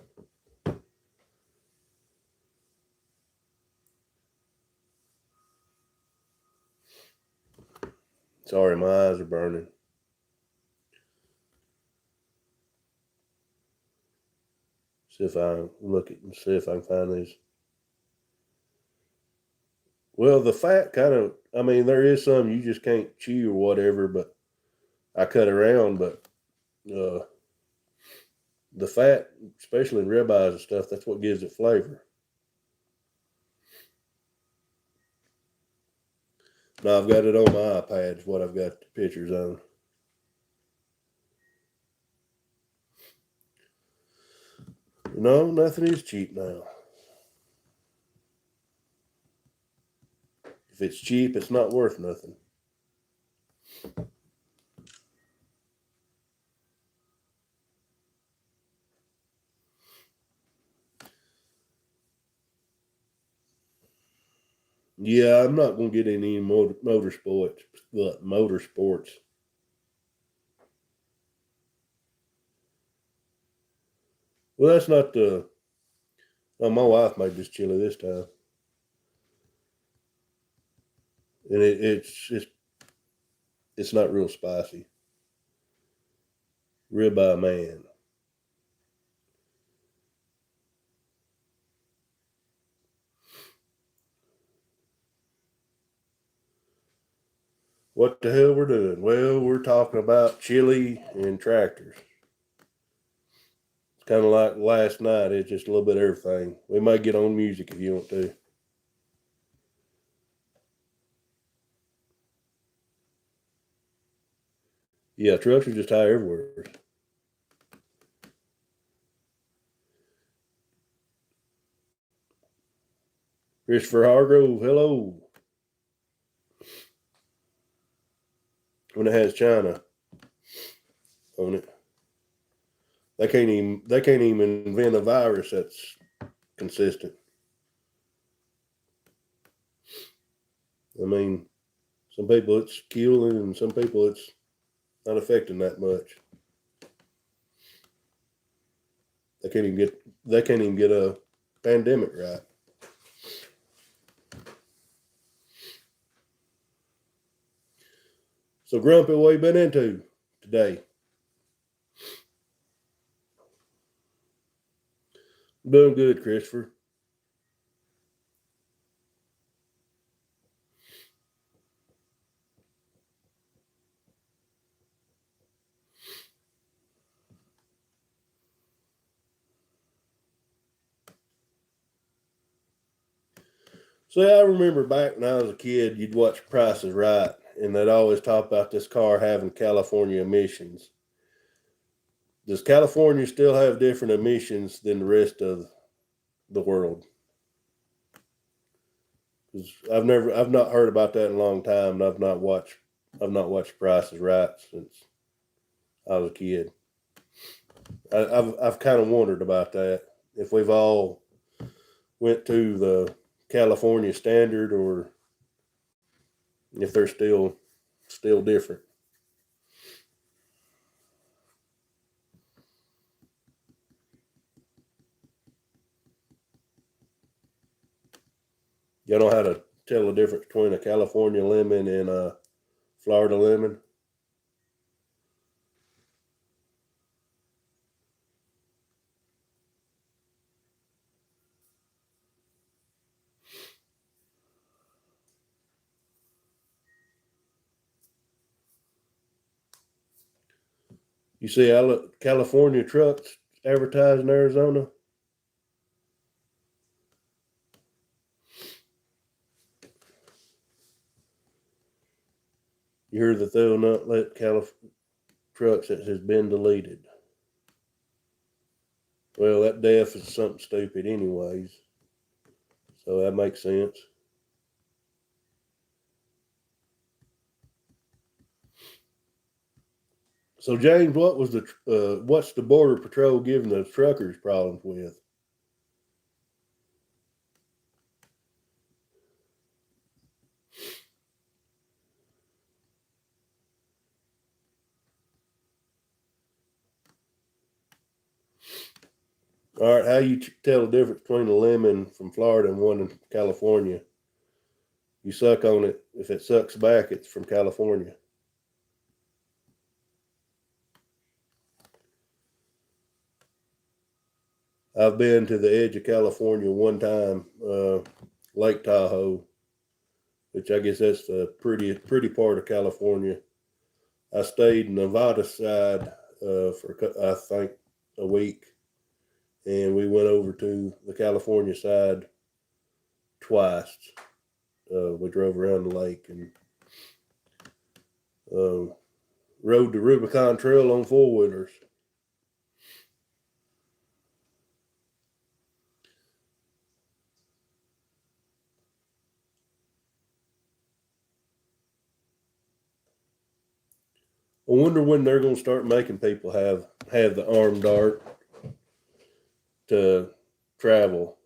Sorry, my eyes are burning. See if I look at and see if I can find these. Well, the fat kind of, I mean, there is some you just can't chew or whatever, but I cut around, but the fat, especially in ribeyes and stuff, that's what gives it flavor. Now I've got it on my iPad, is what I've got the pictures on. No, nothing is cheap now. If it's cheap, it's not worth nothing. Yeah, I'm not gonna get any motorsports. Motorsports. Well, that's not the. Oh, my wife made this chili this time, and it's not real spicy. Ribeye man. What the hell we're doing? Well, we're talking about chili and tractors. It's kind of like last night. It's just a little bit of everything. We might get on music if you want to. Yeah, trucks are just high everywhere. Christopher Hargrove, hello. When it has China on it, they can't even invent a virus that's consistent. I mean, some people it's killing, and some people it's not affecting that much. They can't even get a pandemic right. So, Grumpy, what you been into today? Doing good, Christopher. So, I remember back when I was a kid, you'd watch Price is Right, and they'd always talk about this car having California emissions. Does California still have different emissions than the rest of the world? Because I've not heard about that in a long time, and I've not watched Price is Right since I was a kid. I've kind of wondered about that, if we've all went to the California standard or if they're still different. You know how to tell the difference between a California lemon and a Florida lemon? You see California trucks advertised in Arizona? You hear that they'll not let trucks that has been deleted. Well, that def is something stupid anyways. So that makes sense. So James, what's the Border Patrol giving the truckers problems with? All right, how you tell the difference between a lemon from Florida and one in California? You suck on it. If it sucks back, it's from California. I've been to the edge of California one time, Lake Tahoe, which I guess that's the pretty part of California. I stayed in Nevada side for I think a week, and we went over to the California side twice. We drove around the lake and rode the Rubicon Trail on four-wheelers. I wonder when they're going to start making people have the arm dart to travel.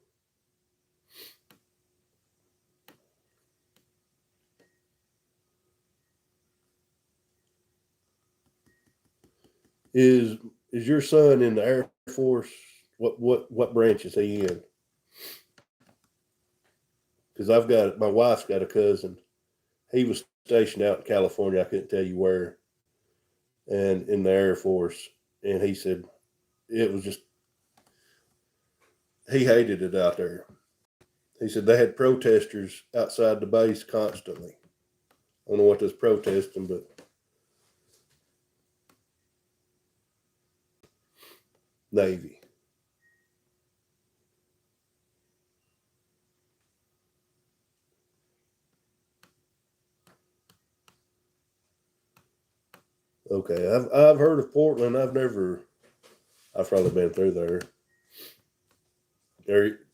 Is your son in the Air Force? What branch is he in? Because my wife's got a cousin. He was stationed out in California. I couldn't tell you where, and in the Air Force. And he said it was just, he hated it out there. He said they had protesters outside the base constantly. I don't know what they're protesting, but Navy. Okay, I've heard of Portland. I've probably been through there.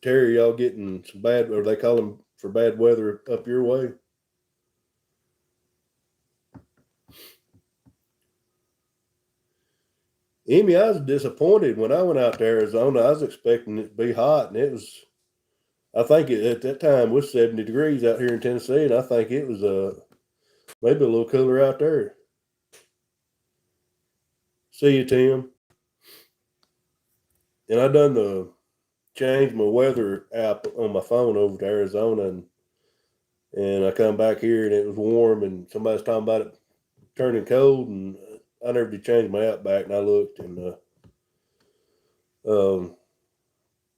Terry, y'all getting some bad, or they call them for bad weather up your way? Emmy, I was disappointed when I went out to Arizona. I was expecting it to be hot, and it was. I think at that time was 70 degrees out here in Tennessee, and I think it was maybe a little cooler out there. See you, Tim. And I done the change my weather app on my phone over to Arizona, and I come back here and it was warm, and somebody's talking about it turning cold, and I never did change my app back, and I looked, and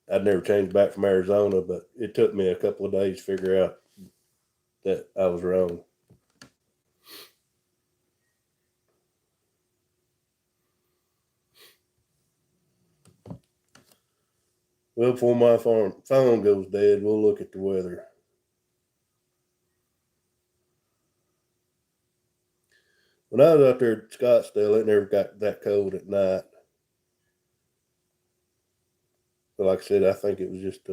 I'd never changed back from Arizona, but it took me a couple of days to figure out that I was wrong. Well, before my phone goes dead, we'll look at the weather. When I was out there at Scottsdale, it never got that cold at night. But like I said, I think it was just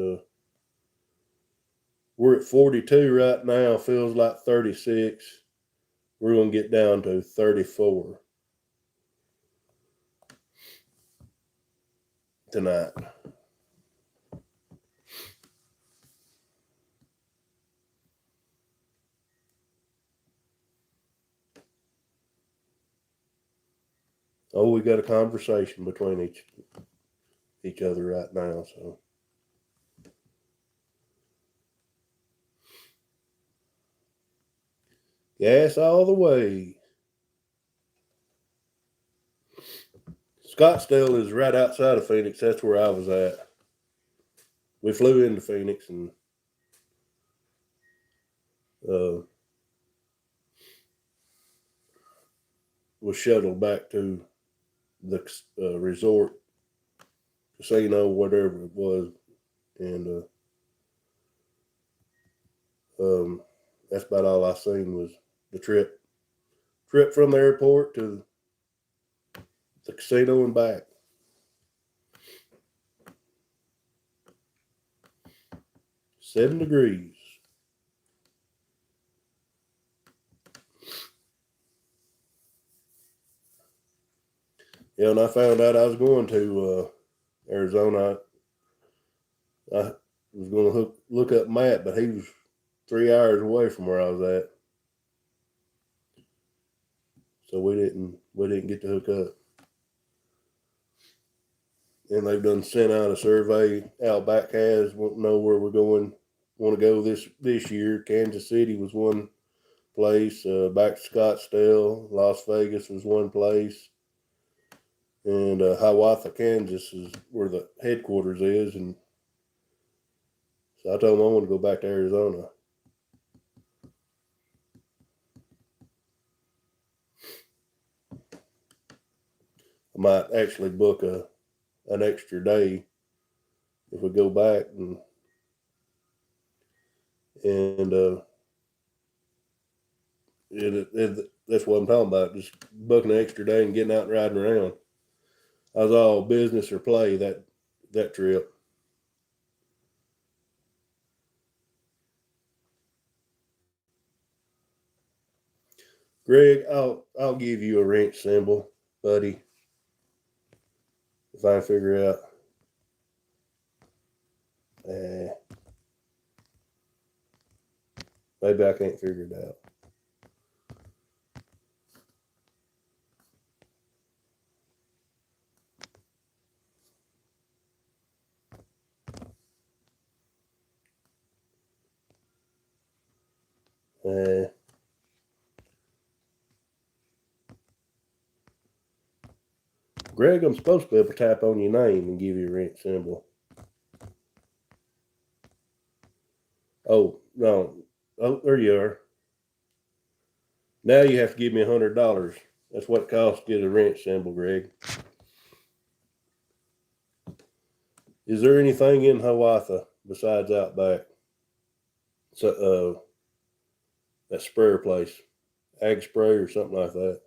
we're at 42 right now, feels like 36. We're going to get down to 34 tonight. Oh, we got a conversation between each other right now, so. Gas all the way. Scottsdale is right outside of Phoenix. That's where I was at. We flew into Phoenix and was shuttled back to the resort, casino, whatever it was, and that's about all I seen was the trip from the airport to the casino and back. $7 degrees. Yeah, and I found out I was going to Arizona. I was going to look up Matt, but he was 3 hours away from where I was at, so we didn't get to hook up. And they've done sent out a survey. Outback has, want to know where we're going, want to go this year. Kansas City was one place. Back to Scottsdale, Las Vegas was one place, and Hiawatha, Kansas is where the headquarters is. And so I told them I want to go back to Arizona. I might actually book an extra day if we go back, and that's what I'm talking about. Just booking an extra day and getting out and riding around. I was all business or play that trip. Greg, I'll give you a wrench symbol, buddy, if I figure out. Maybe I can't figure it out. Greg, I'm supposed to be able to tap on your name and give you a wrench symbol. Oh, no. Oh, there you are. Now you have to give me $100. That's what it costs to get a wrench symbol, Greg. Is there anything in Hiawatha besides Outback? So, that sprayer place, Ag Spray or something like that.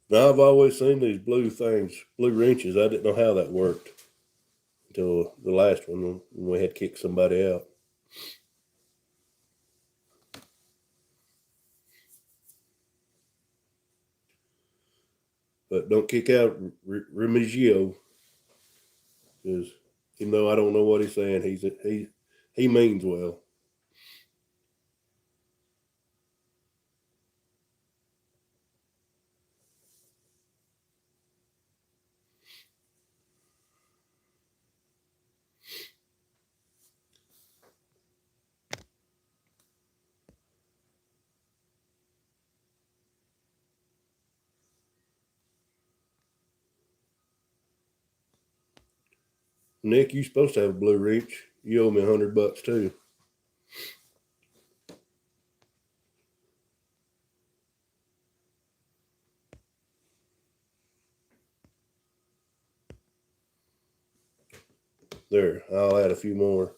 Now, I've always seen these blue things, blue wrenches. I didn't know how that worked until the last one when we had kicked somebody out. But don't kick out Remigio, because even though I don't know what he's saying, he means well. Nick, you supposed to have a blue wrench. You owe me $100 too. There, I'll add a few more.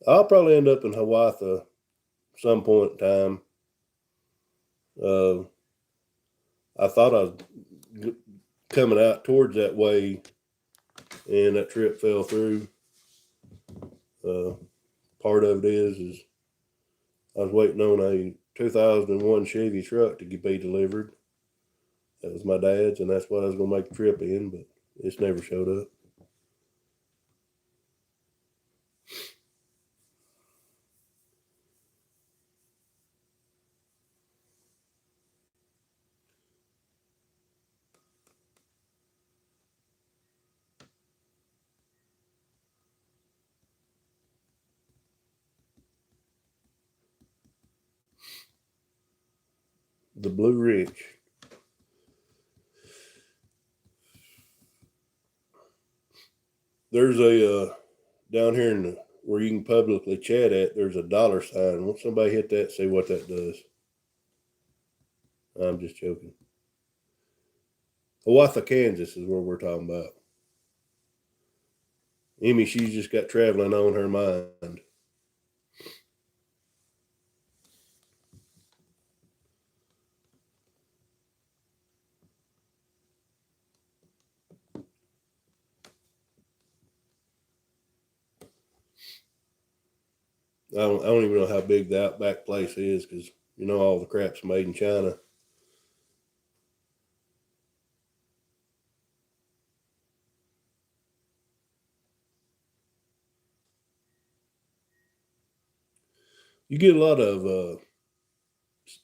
I'll probably end up in Hiawatha some point in time. I thought I was coming out towards that way, and that trip fell through. Part of it is I was waiting on a 2001 Chevy truck to be delivered. That was my dad's, and that's what I was going to make the trip in, but it's never showed up. The blue wrench. There's a down here in where you can publicly chat at. There's a $sign. Won't somebody hit that? See what that does. I'm just joking. Hiawatha, Kansas is where we're talking about. Emmy, she's just got traveling on her mind. I don't even know how big the Outback place is, because you know all the crap's made in China. You get a lot of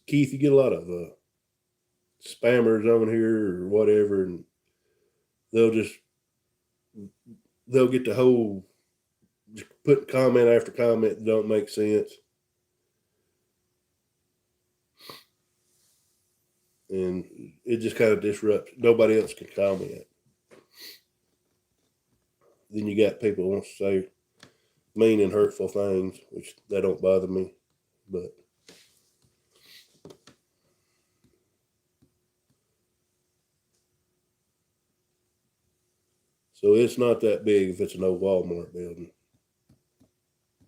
Keith. You get a lot of spammers on here or whatever, and they'll get the whole just put comment after comment that don't make sense. And it just kind of disrupts. Nobody else can comment. Then you got people who want to say mean and hurtful things, which that don't bother me. But so it's not that big if it's an old Walmart building.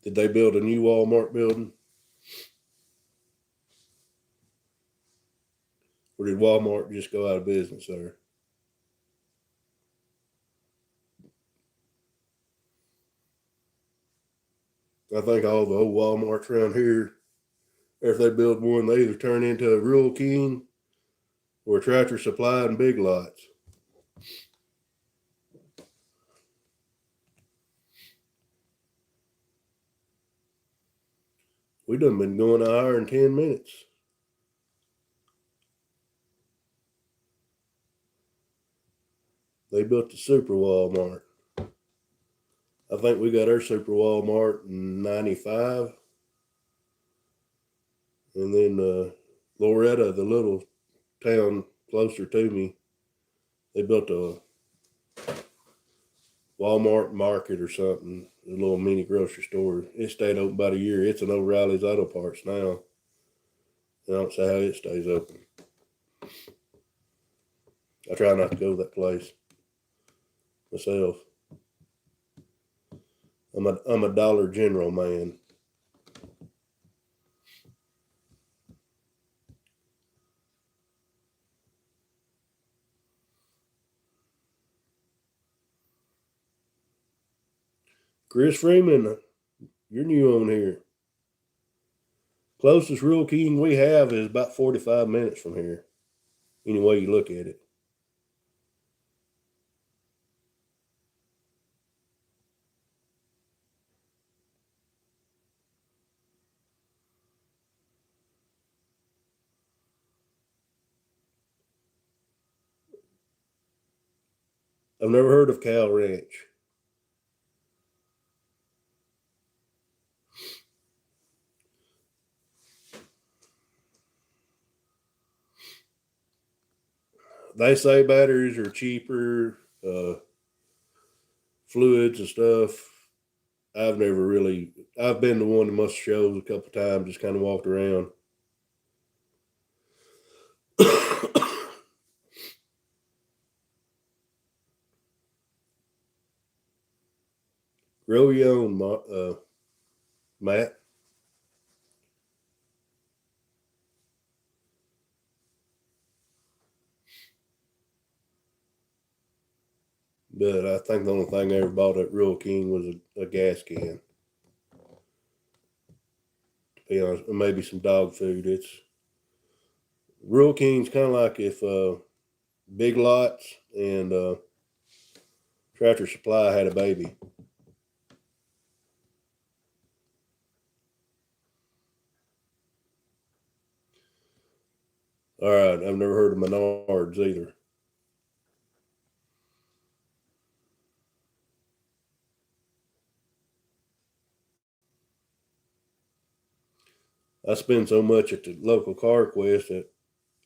Did they build a new Walmart building? Or did Walmart just go out of business there? I think all the old Walmarts around here, if they build one, they either turn into a Rural King or Tractor Supply and Big Lots. We done been going an hour and 10 minutes. They built the Super Walmart. I think we got our Super Walmart in 95. And then Loretta, the little town closer to me, they built a Walmart market or something, a little mini grocery store. It stayed open about a year. It's an O'Reilly's Auto Parts now. I don't see how it stays open. I try not to go to that place myself. I'm a Dollar General man. Chris Freeman, you're new on here. Closest Rural King we have is about 45 minutes from here. Any way you look at it. I've never heard of Cow Ranch. They say batteries are cheaper, fluids and stuff. I've been to one of most shows a couple times, just kind of walked around. Grow your own, Matt. But I think the only thing I ever bought at Rural King was a gas can. To be honest, maybe some dog food. It's Rural King's kind of like if Big Lots and Tractor Supply had a baby. All right, I've never heard of Menards either. I spend so much at the local Car Quest that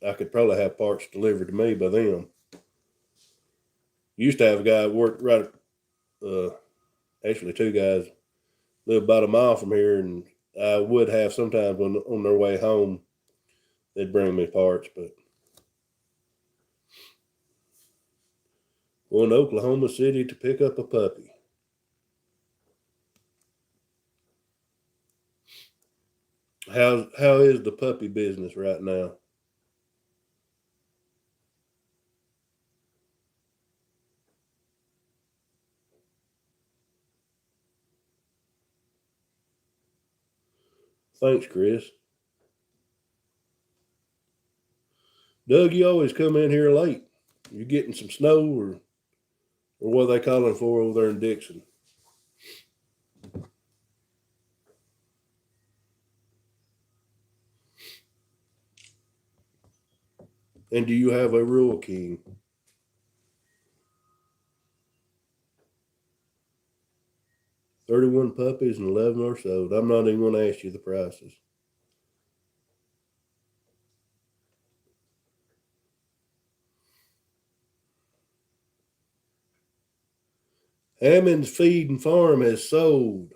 I could probably have parts delivered to me by them. Used to have a guy work right, actually two guys live about a mile from here, and I would have sometimes on their way home, they'd bring me parts, but going to Oklahoma City to pick up a puppy. How is the puppy business right now? Thanks, Chris. Doug, you always come in here late. You getting some snow or what are they calling for over there in Dixon? And do you have a Rural King? $31 puppies and 11 are sold. I'm not even going to ask you the prices. Hammond's Feed and Farm has sold,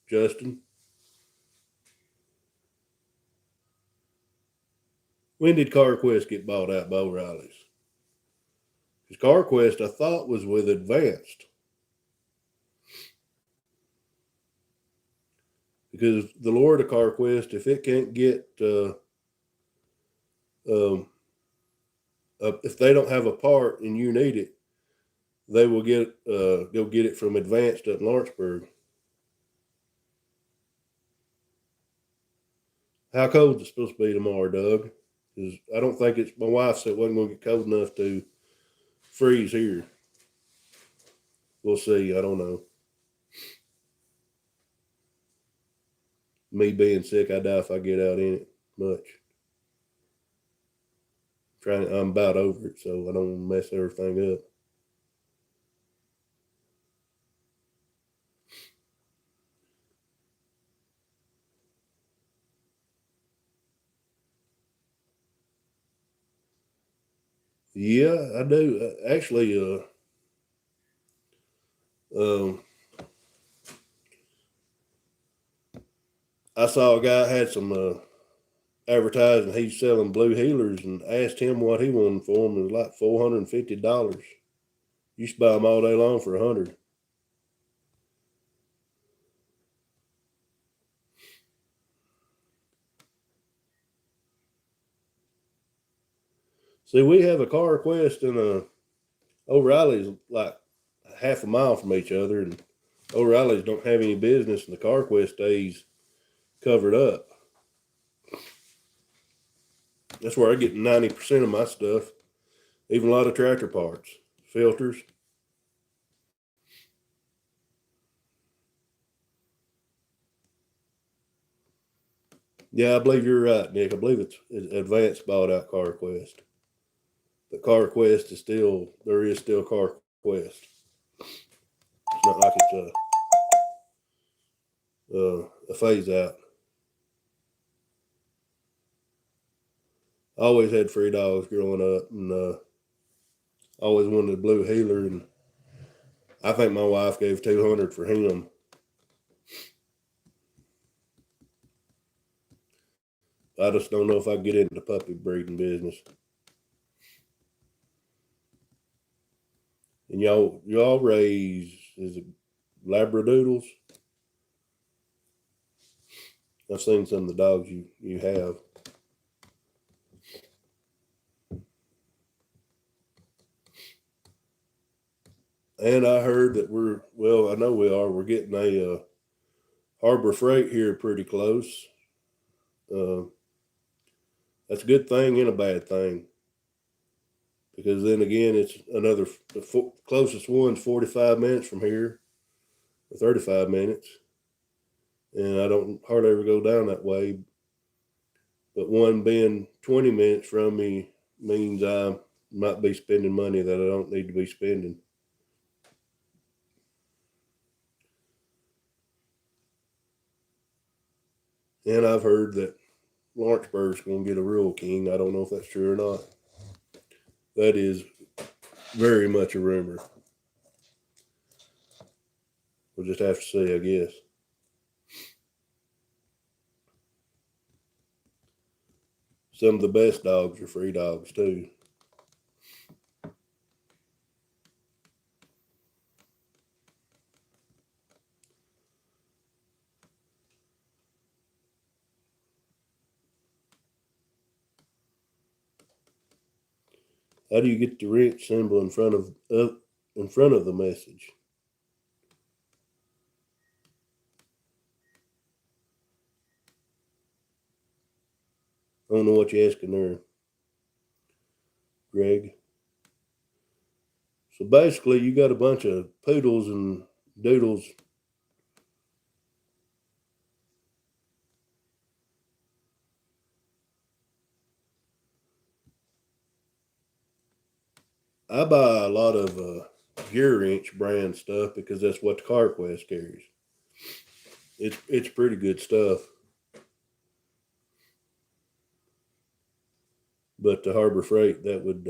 Justin. When did CarQuest get bought out by O'Reilly's? Because CarQuest, I thought, was with Advanced. Because the Lord of CarQuest, if it can't get, if they don't have a part and you need it, they will go get it from Advanced at Lawrenceburg. How cold is it supposed to be tomorrow, Doug? because I don't think it's, my wife said it wasn't going to get cold enough to freeze here. We'll see. I don't know. Me being sick, I doubt if I get out in it much. I'm about over it, so I don't mess everything up. Yeah, I do. Actually, I saw a guy had some advertising. He's selling blue healers, and asked him what he wanted for them. It was like $450. You should buy them all day long for $100. See, we have a Car Quest and a O'Reilly's like half a mile from each other, and O'Reilly's don't have any business, and the Car Quest stays covered up. That's where I get 90% of my stuff, even a lot of tractor parts, filters. Yeah, I believe you're right, Nick. I believe it's Advanced bought out Car Quest. But Car Quest is still, there is still Car Quest. It's not like it's a phase out. I always had 3 dogs growing up, and always wanted a blue heeler, and I think my wife gave $200 for him. I just don't know if I can get into the puppy breeding business. And y'all raise, is it Labradoodles? I've seen some of the dogs you have. And I heard that I know we're getting a Harbor Freight here pretty close. That's a good thing and a bad thing. Because then again, it's the closest one's 45 minutes from here, or 35 minutes. And I don't hardly ever go down that way. But one being 20 minutes from me means I might be spending money that I don't need to be spending. And I've heard that Lawrenceburg's going to get a rural king. I don't know if that's true or not. That is very much a rumor. We'll just have to see, I guess. Some of the best dogs are free dogs, too. How do you get the wrench symbol in front of the message? I don't know what you're asking there, Greg. So basically, you got a bunch of poodles and doodles. I buy a lot of Gear Wrench brand stuff because that's what the Car Quest carries. It's pretty good stuff. But the Harbor Freight, that would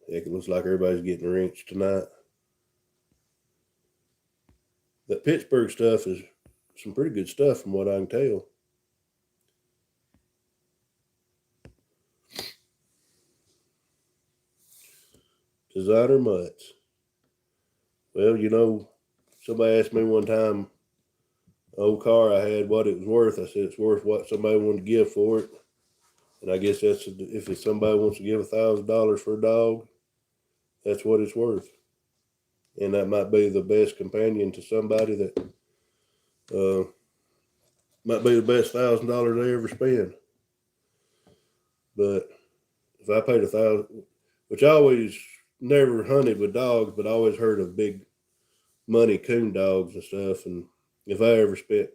heck, it looks like everybody's getting a wrench tonight. That Pittsburgh stuff is some pretty good stuff from what I can tell. Designer mutts. Well, somebody asked me one time, old car I had, what it was worth. I said it's worth what somebody wanted to give for it. And I guess that's, if somebody wants to give $1,000 for a dog, that's what it's worth. And that might be the best companion to somebody that Might be the best $1,000 I ever spend. But if I paid $1,000, which I always never hunted with dogs, but I always heard of big money coon dogs and stuff. And if I ever spent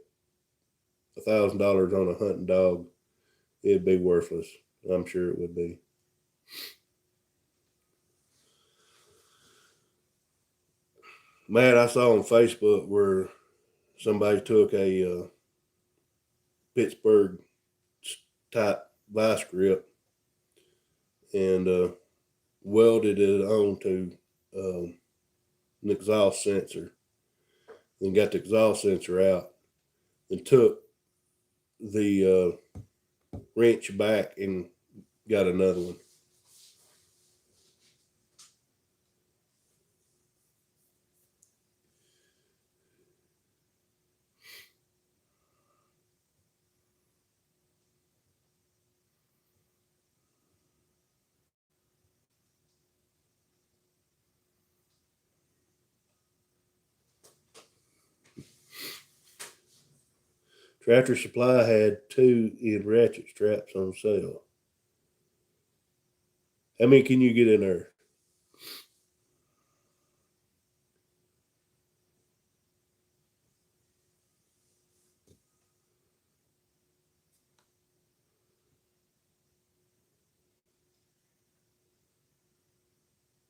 $1,000 on a hunting dog, it'd be worthless. I'm sure it would be. Matt, I saw on Facebook where somebody took a Pittsburgh type vice grip and welded it onto an exhaust sensor, then got the exhaust sensor out and took the wrench back and got another one. Tractor Supply had 2 in ratchet straps on sale. How many can you get in there?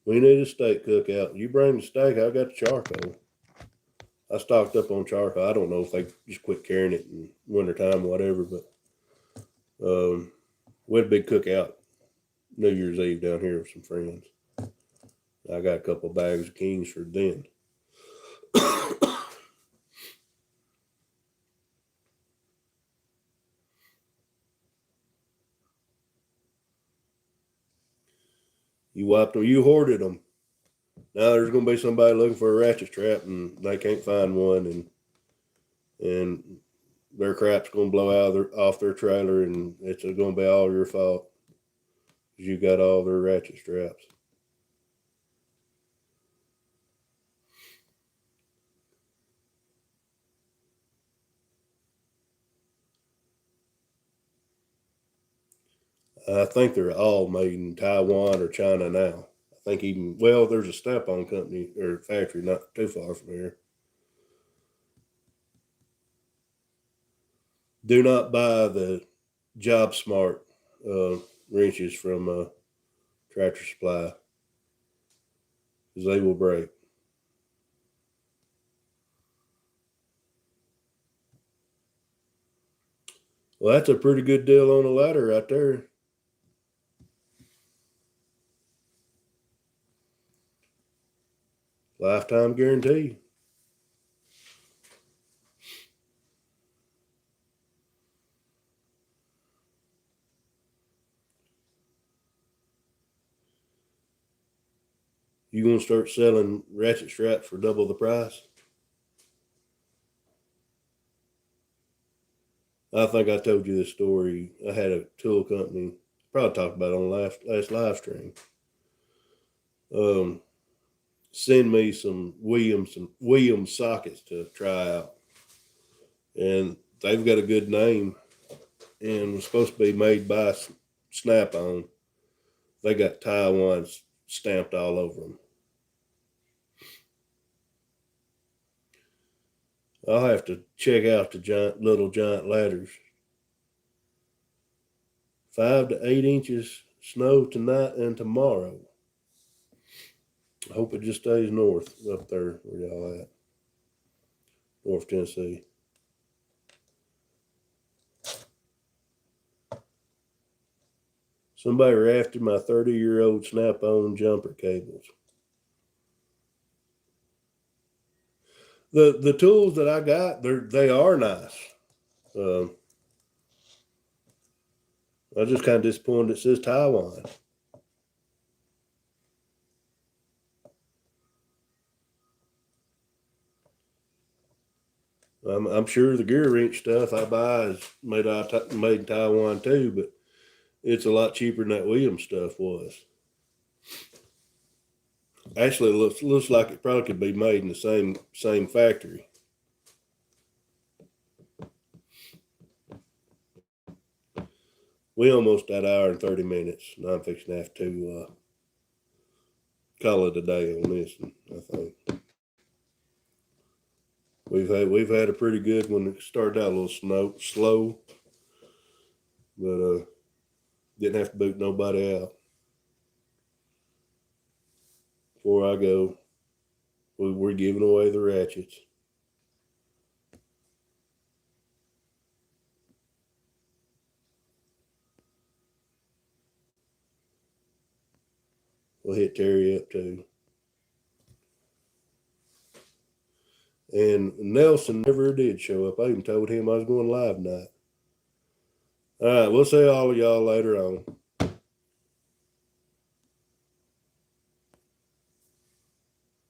We need a steak cookout. You bring the steak, I got the charcoal. I stocked up on charcoal. I don't know if they just quit carrying it in wintertime or whatever, but we had a big cookout New Year's Eve down here with some friends. I got a couple of bags of Kingsford then. You wiped them, you hoarded them. Now there's going to be somebody looking for a ratchet strap and they can't find one, and their crap's going to blow out off their trailer, and it's going to be all your fault because you got all their ratchet straps. I think they're all made in Taiwan or China now. I think even, well, there's a Snap-on company or factory not too far from here. Do not buy the Job Smart wrenches from Tractor Supply because they will break. Well, that's a pretty good deal on a ladder right there. Lifetime guarantee. You gonna start selling ratchet straps for double the price? I think I told you this story. I had a tool company, probably talked about it on last live stream. Send me some Williams sockets to try out, and they've got a good name, and was supposed to be made by Snap-on. They got Taiwan stamped all over them. I'll have to check out the little giant ladders. 5 to 8 inches snow tonight and tomorrow. I hope it just stays north up there where y'all at. North Tennessee. Somebody rafted my 30-year-old Snap-on jumper cables. The tools that I got, they are nice. I just kind of disappointed it says Taiwan. I'm sure the gear wrench stuff I buy is made in Taiwan too, but it's a lot cheaper than that Williams stuff was. Actually, it looks like it probably could be made in the same factory. We almost at hour and 30 minutes. And I'm fixing to have to call it a day on this one, I think. We've had a pretty good one. It started out a little slow, but didn't have to boot nobody out. Before I go, we're giving away the ratchets. We'll hit Terry up too. And Nelson never did show up. I even told him I was going live tonight. All right, we'll see all of y'all later on.